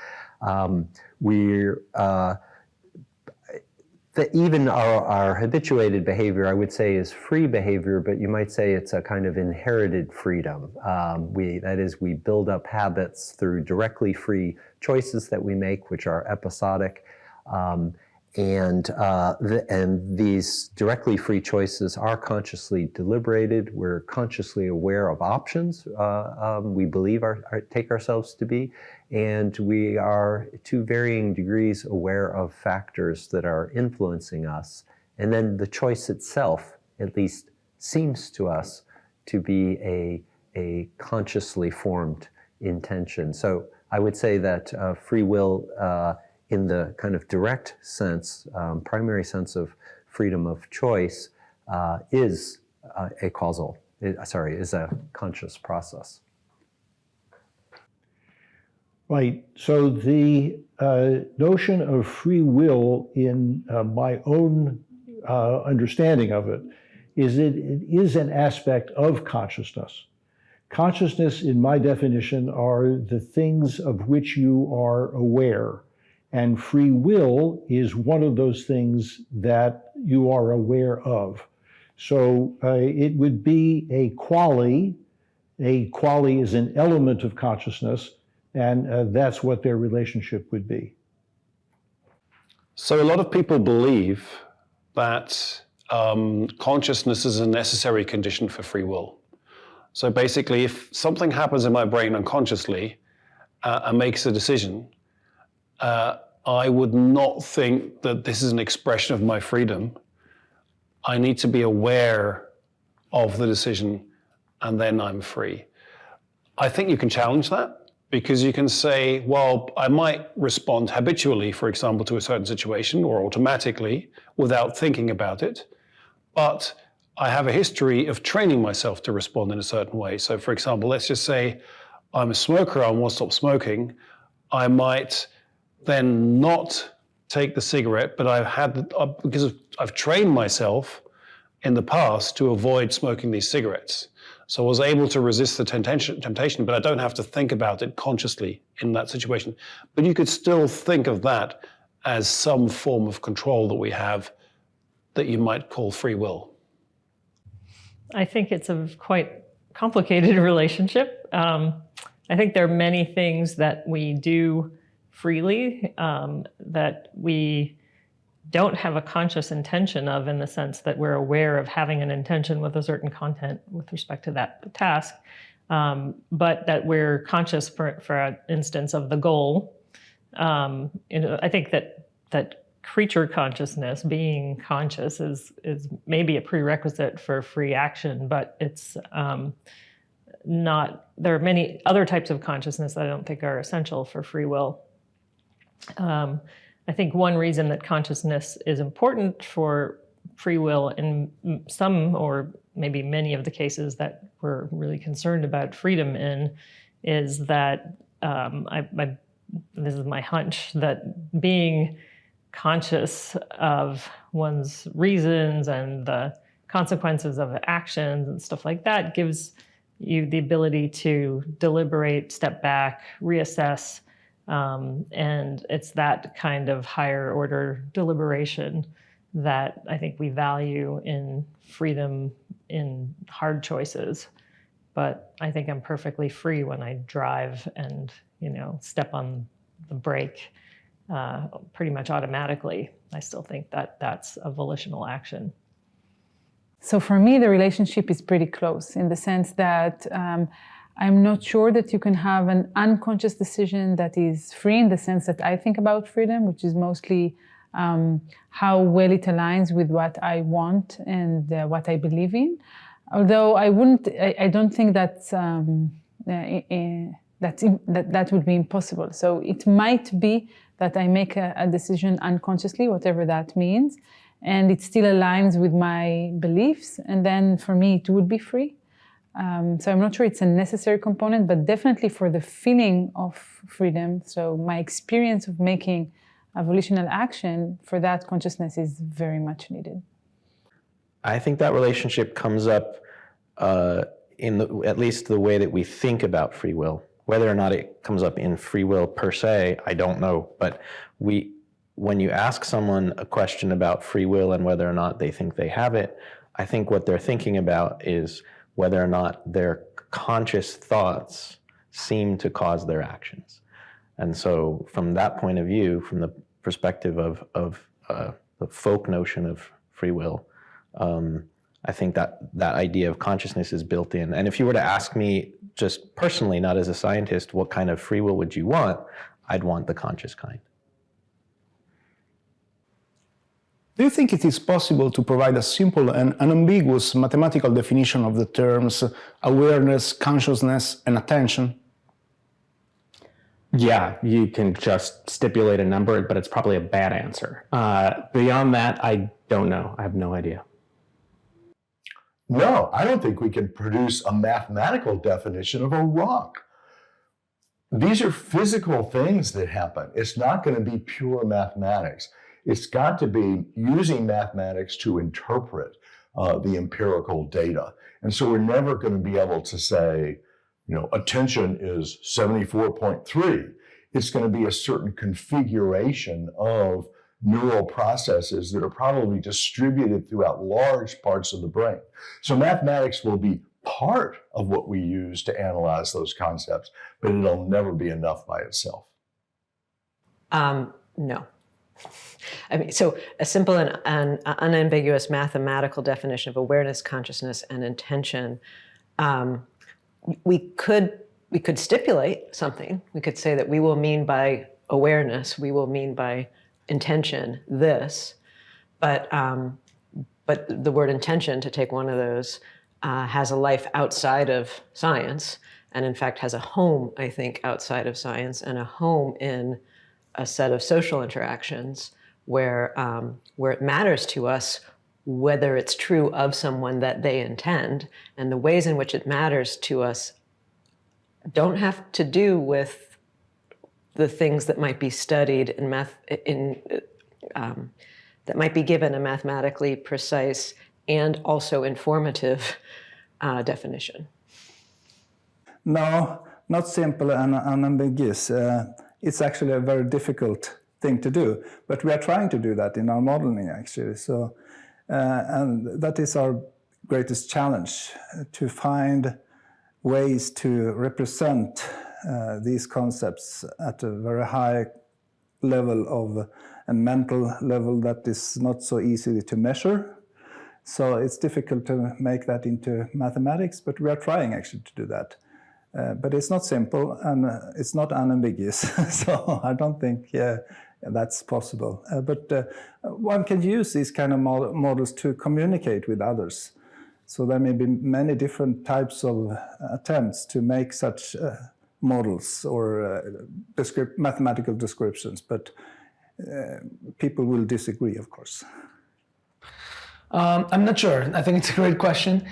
Even our habituated behavior, I would say, is free behavior, but you might say it's a kind of inherited freedom. That is, we build up habits through directly free choices that we make, which are episodic. And these directly free choices are consciously deliberated. We're consciously aware of options we believe take ourselves to be, and we are to varying degrees aware of factors that are influencing us. And then the choice itself, at least, seems to us to be a consciously formed intention. So I would say that free will, in the kind of direct sense, primary sense of freedom of choice, is a conscious process. Right. So the notion of free will, in my own understanding of it, is it is an aspect of consciousness. Consciousness, in my definition, are the things of which you are aware. And free will is one of those things that you are aware of. So it would be a quali. A quali is an element of consciousness, and that's what their relationship would be. So a lot of people believe that consciousness is a necessary condition for free will. So basically, if something happens in my brain unconsciously and makes a decision, I would not think that this is an expression of my freedom. I need to be aware of the decision, and then I'm free. I think you can challenge that, because you can say, well, I might respond habitually, for example, to a certain situation, or automatically, without thinking about it, but I have a history of training myself to respond in a certain way. So for example, let's just say I'm a smoker, I want to stop smoking. I might then not take the cigarette, but because I've trained myself in the past to avoid smoking these cigarettes. So I was able to resist the temptation, but I don't have to think about it consciously in that situation. But you could still think of that as some form of control that we have that you might call free will. I think it's a quite complicated relationship. I think there are many things that we do freely that we don't have a conscious intention of, in the sense that we're aware of having an intention with a certain content with respect to that task, but that we're conscious, for instance, of the goal. I think that creature consciousness, being conscious, is maybe a prerequisite for free action, but it's not. There are many other types of consciousness that I don't think are essential for free will. I think one reason that consciousness is important for free will in some, or maybe many of the cases that we're really concerned about freedom in, is that this is my hunch, that being conscious of one's reasons and the consequences of actions and stuff like that gives you the ability to deliberate, step back, reassess. And it's that kind of higher order deliberation that I think we value in freedom in hard choices. But I think I'm perfectly free when I drive and, step on the brake pretty much automatically. I still think that that's a volitional action. So for me, the relationship is pretty close, in the sense that I'm not sure that you can have an unconscious decision that is free, in the sense that I think about freedom, which is mostly how well it aligns with what I want and what I believe in. Although I don't think that would be impossible. So it might be that I make a decision unconsciously, whatever that means, and it still aligns with my beliefs, and then for me it would be free. So I'm not sure it's a necessary component, but definitely for the feeling of freedom, so my experience of making a volitional action, for that consciousness is very much needed. I think that relationship comes up at least the way that we think about free will. Whether or not it comes up in free will per se, I don't know. But when you ask someone a question about free will and whether or not they think they have it, I think what they're thinking about is whether or not their conscious thoughts seem to cause their actions. And so from that point of view, from the perspective of the folk notion of free will, I think that idea of consciousness is built in. And if you were to ask me just personally, not as a scientist, what kind of free will would you want? I'd want the conscious kind. Do you think it is possible to provide a simple and unambiguous mathematical definition of the terms awareness, consciousness, and attention? Yeah, you can just stipulate a number, but it's probably a bad answer. Beyond that, I don't know. I have no idea. No, I don't think we can produce a mathematical definition of a rock. These are physical things that happen. It's not going to be pure mathematics. It's got to be using mathematics to interpret the empirical data. And so we're never going to be able to say, attention is 74.3. It's going to be a certain configuration of neural processes that are probably distributed throughout large parts of the brain. So mathematics will be part of what we use to analyze those concepts, but it'll never be enough by itself. No. I mean, so a simple and unambiguous mathematical definition of awareness, consciousness, and intention, we could stipulate something. We could say that we will mean by awareness, we will mean by intention this, but the word intention, to take one of those, has a life outside of science, and in fact has a home, I think, outside of science, and a home in a set of social interactions where it matters to us whether it's true of someone that they intend, and the ways in which it matters to us don't have to do with the things that might be studied that might be given a mathematically precise and also informative definition. No, not simple and unambiguous. It's actually a very difficult thing to do, but we are trying to do that in our modeling, actually. So, and that is our greatest challenge, to find ways to represent these concepts at a very high level of a mental level that is not so easy to measure. So it's difficult to make that into mathematics, but we are trying actually to do that. But it's not simple and it's not unambiguous. So I don't think that's possible. But one can use these kind of models to communicate with others. So there may be many different types of attempts to make such models or mathematical descriptions, but people will disagree, of course. I'm not sure. I think it's a great question.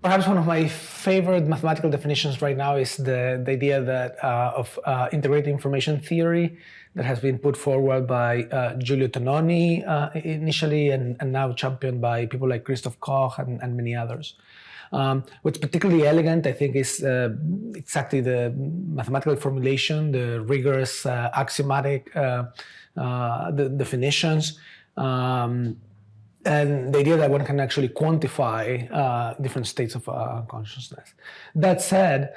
Perhaps one of my favorite mathematical definitions right now is the idea that of integrated information theory that has been put forward by Giulio Tononi initially, and now championed by people like Christoph Koch and many others. What's particularly elegant, I think, is exactly the mathematical formulation, the rigorous axiomatic the definitions, and the idea that one can actually quantify different states of consciousness. That said,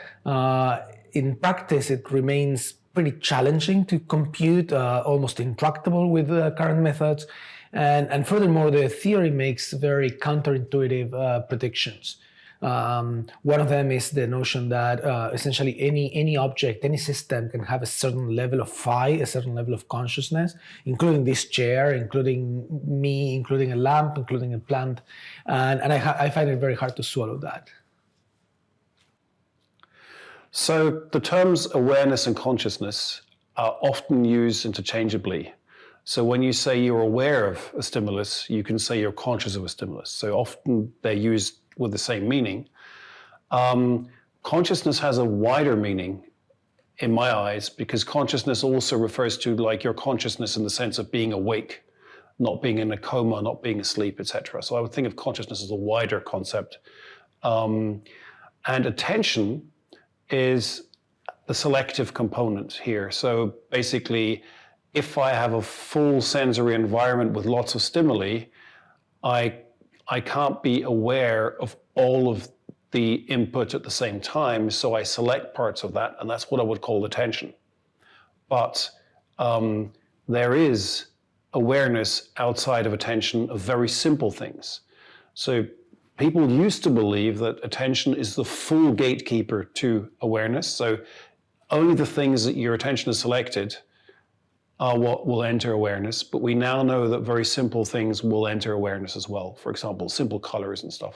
in practice, it remains pretty challenging to compute, almost intractable with current methods. And furthermore, the theory makes very counterintuitive predictions. One of them is the notion that essentially any object, any system can have a certain level of phi, a certain level of consciousness, including this chair, including me, including a lamp, including a plant. And I find it very hard to swallow that. So the terms awareness and consciousness are often used interchangeably. So when you say you're aware of a stimulus, you can say you're conscious of a stimulus. So often they're used with the same meaning. Consciousness has a wider meaning in my eyes, because consciousness also refers to like your consciousness in the sense of being awake, not being in a coma, not being asleep, etc. So I would think of consciousness as a wider concept. And attention is the selective component here. So basically, if I have a full sensory environment with lots of stimuli, I can't be aware of all of the input at the same time, so I select parts of that, and that's what I would call attention. But there is awareness outside of attention of very simple things. So people used to believe that attention is the full gatekeeper to awareness, so only the things that your attention is selected are what will enter awareness, but we now know that very simple things will enter awareness as well. For example, simple colors and stuff.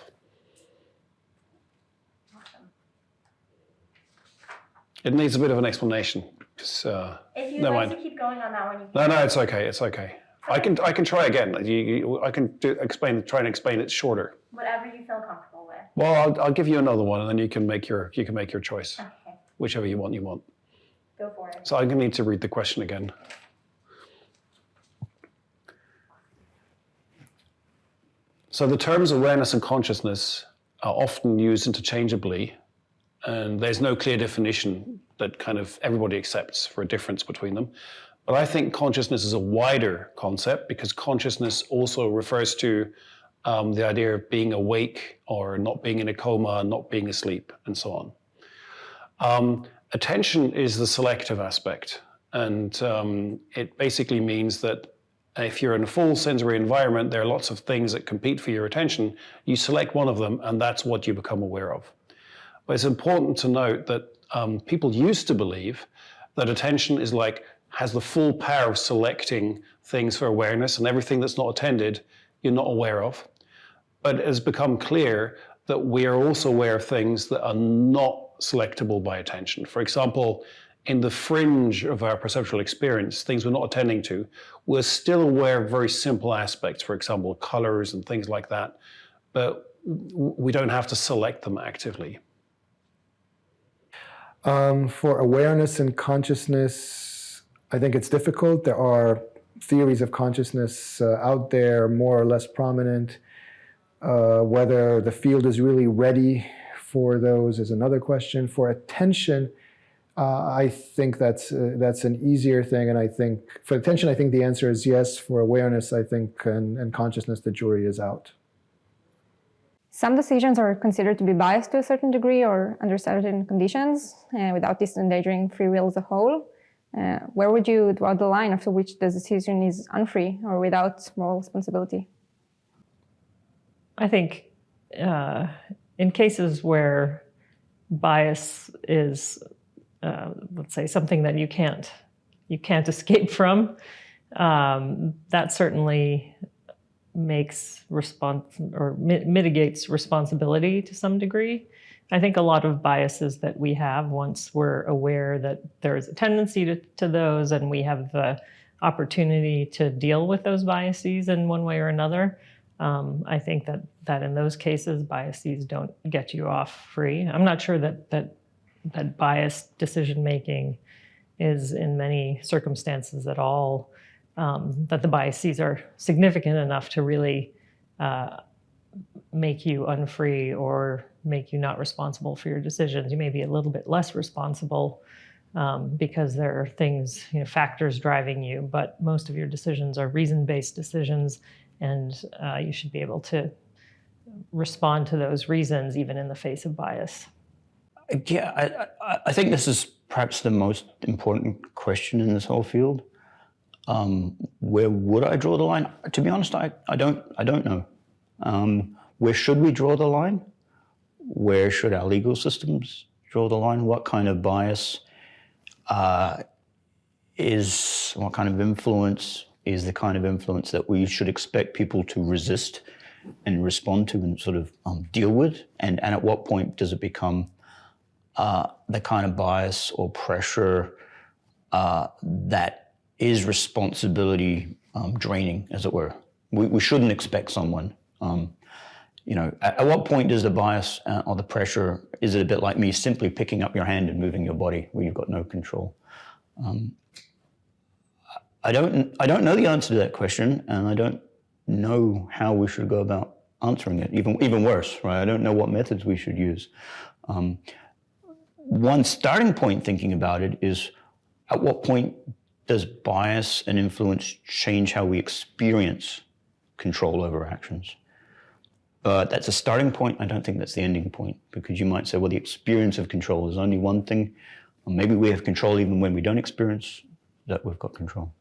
It needs a bit of an explanation. If you'd never like mind. to keep going on that one, you can. No, it's okay. It's okay. I can try again. I can try and explain it shorter. Whatever you feel comfortable with. Well, I'll give you another one, and then you can make your choice. Okay. Whichever you want. Go for it. So I'm going to need to read the question again. So the terms awareness and consciousness are often used interchangeably, and there's no clear definition that kind of everybody accepts for a difference between them. But I think consciousness is a wider concept, because consciousness also refers to the idea of being awake or not being in a coma, not being asleep, and so on. Attention is the selective aspect, and it basically means that if you're in a full sensory environment, there are lots of things that compete for your attention. You select one of them, and that's what you become aware of. But it's important to note that people used to believe that attention has the full power of selecting things for awareness, and everything that's not attended, you're not aware of. But it has become clear that we are also aware of things that are not selectable by attention. For example, in the fringe of our perceptual experience, things we're not attending to, we're still aware of very simple aspects, for example, colors and things like that, but we don't have to select them actively. For awareness and consciousness, I think it's difficult. There are theories of consciousness out there, more or less prominent. Whether the field is really ready for those is another question. For attention, I think that's an easier thing, and I think for attention, I think the answer is yes. For awareness, I think, and consciousness, the jury is out. Some decisions are considered to be biased to a certain degree or under certain conditions, without this endangering free will as a whole. Where would you draw the line after which the decision is unfree or without moral responsibility? I think in cases where bias is, let's say, something that you can't escape from, that certainly makes mitigates responsibility to some degree. I think a lot of biases that we have, once we're aware that there is a tendency to those, and we have the opportunity to deal with those biases in one way or another, I think that in those cases, biases don't get you off free. I'm not sure that biased decision-making is in many circumstances at all, that the biases are significant enough to really make you unfree or make you not responsible for your decisions. You may be a little bit less responsible because there are things, factors driving you, but most of your decisions are reason-based decisions, and you should be able to respond to those reasons even in the face of bias. Yeah, I think this is perhaps the most important question in this whole field. Where would I draw the line? To be honest, I don't know. Where should we draw the line? Where should our legal systems draw the line? What kind of bias what kind of influence is the kind of influence that we should expect people to resist and respond to and sort of deal with? And at what point does it become the kind of bias or pressure that is responsibility draining, as it were? We shouldn't expect someone. At what point does the bias or the pressure, is it a bit like me simply picking up your hand and moving your body where you've got no control? I don't know the answer to that question, and I don't know how we should go about answering it. Even worse, right? I don't know what methods we should use. One starting point thinking about it is, at what point does bias and influence change how we experience control over actions? But that's a starting point. I don't think that's the ending point, because you might say, well, the experience of control is only one thing. Or maybe we have control even when we don't experience that we've got control.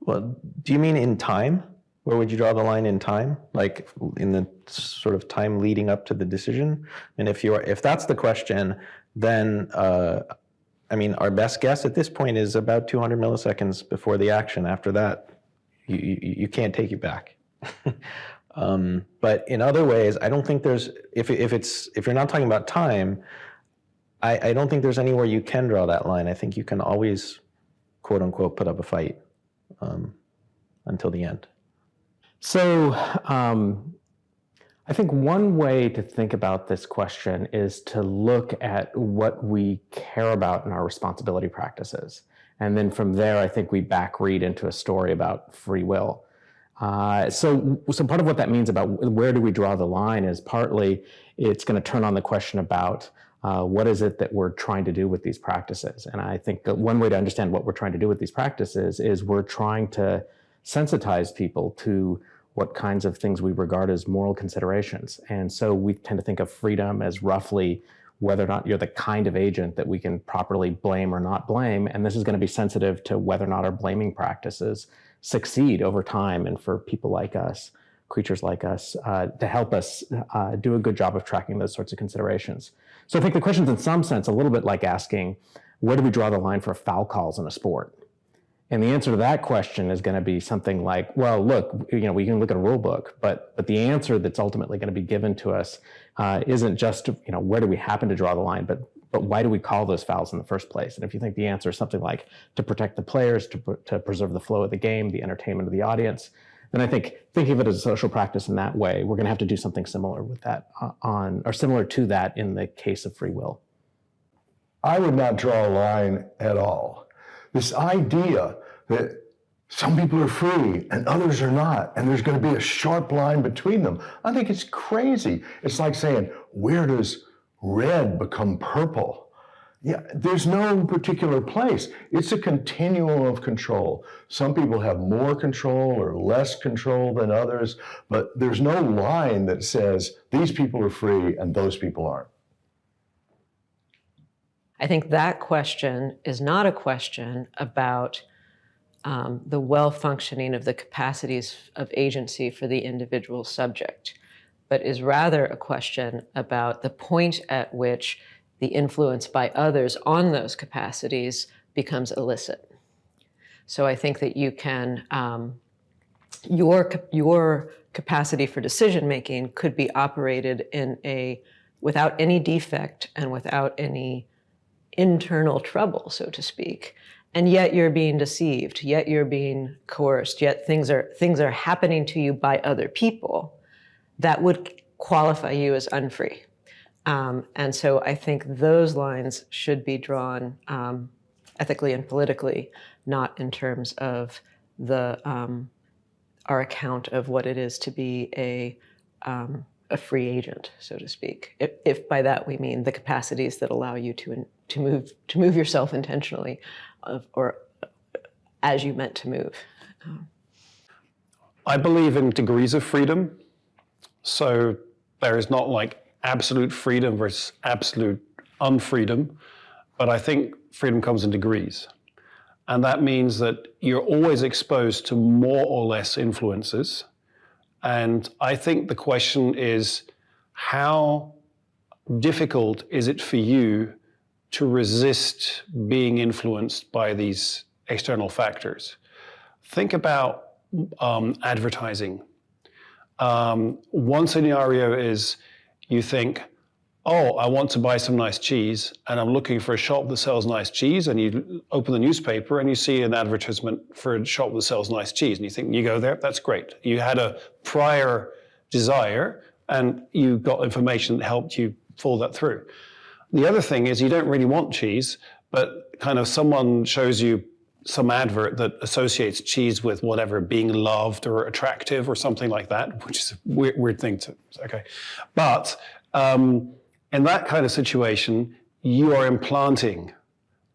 Well, do you mean in time? Where would you draw the line in time? Like in the sort of time leading up to the decision? And if that's the question, then our best guess at this point is about 200 milliseconds before the action. After that, you can't take it back. But in other ways, I don't think there's, if you're not talking about time, I don't think there's anywhere you can draw that line. I think you can always, quote unquote, put up a fight until the end. So I think one way to think about this question is to look at what we care about in our responsibility practices. And then from there, I think we back read into a story about free will. So part of what that means about where do we draw the line is partly it's going to turn on the question about what is it that we're trying to do with these practices. And I think that one way to understand what we're trying to do with these practices is we're trying to sensitize people to what kinds of things we regard as moral considerations. And so we tend to think of freedom as roughly whether or not you're the kind of agent that we can properly blame or not blame. And this is going to be sensitive to whether or not our blaming practices succeed over time, and for people like us, creatures like us, to help us do a good job of tracking those sorts of considerations. So I think the question's in some sense a little bit like asking, where do we draw the line for foul calls in a sport? And the answer to that question is going to be something like, well, look, we can look at a rule book, but the answer that's ultimately going to be given to us isn't just, where do we happen to draw the line, but why do we call those fouls in the first place? And if you think the answer is something like to protect the players, to preserve the flow of the game, the entertainment of the audience, then I think thinking of it as a social practice in that way, we're going to have to do something similar with that or similar to that in the case of free will. I would not draw a line at all. This idea that some people are free and others are not, and there's going to be a sharp line between them, I think it's crazy. It's like saying, where does red become purple? Yeah, there's no particular place. It's a continuum of control. Some people have more control or less control than others, but there's no line that says these people are free and those people aren't. I think that question is not a question about the well-functioning of the capacities of agency for the individual subject, but is rather a question about the point at which the influence by others on those capacities becomes illicit. So I think that you can, your capacity for decision-making could be operated without any defect and without any internal trouble, so to speak, and yet you're being deceived, yet you're being coerced, yet things are happening to you by other people that would qualify you as unfree. And so I think those lines should be drawn ethically and politically, not in terms of our account of what it is to be a free agent, so to speak. If by that we mean the capacities that allow you to move yourself intentionally, or as you meant to move. I believe in degrees of freedom. So there is not like absolute freedom versus absolute unfreedom, but I think freedom comes in degrees. And that means that you're always exposed to more or less influences. And I think the question is, how difficult is it for you to resist being influenced by these external factors? Think about advertising. One scenario is you think, oh, I want to buy some nice cheese, and I'm looking for a shop that sells nice cheese, and you open the newspaper and you see an advertisement for a shop that sells nice cheese, and you think, you go there, that's great. You had a prior desire, and you got information that helped you follow that through. The other thing is you don't really want cheese, but kind of someone shows you some advert that associates cheese with whatever, being loved or attractive or something like that, which is a weird thing to, okay. But in that kind of situation, you are implanting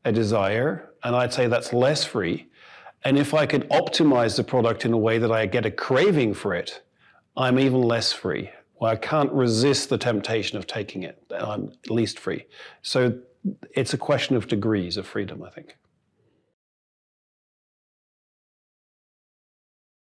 a desire, and I'd say that's less free. And if I could optimize the product in a way that I get a craving for it, I'm even less free. Well, I can't resist the temptation of taking it, and I'm least free. So it's a question of degrees of freedom, I think.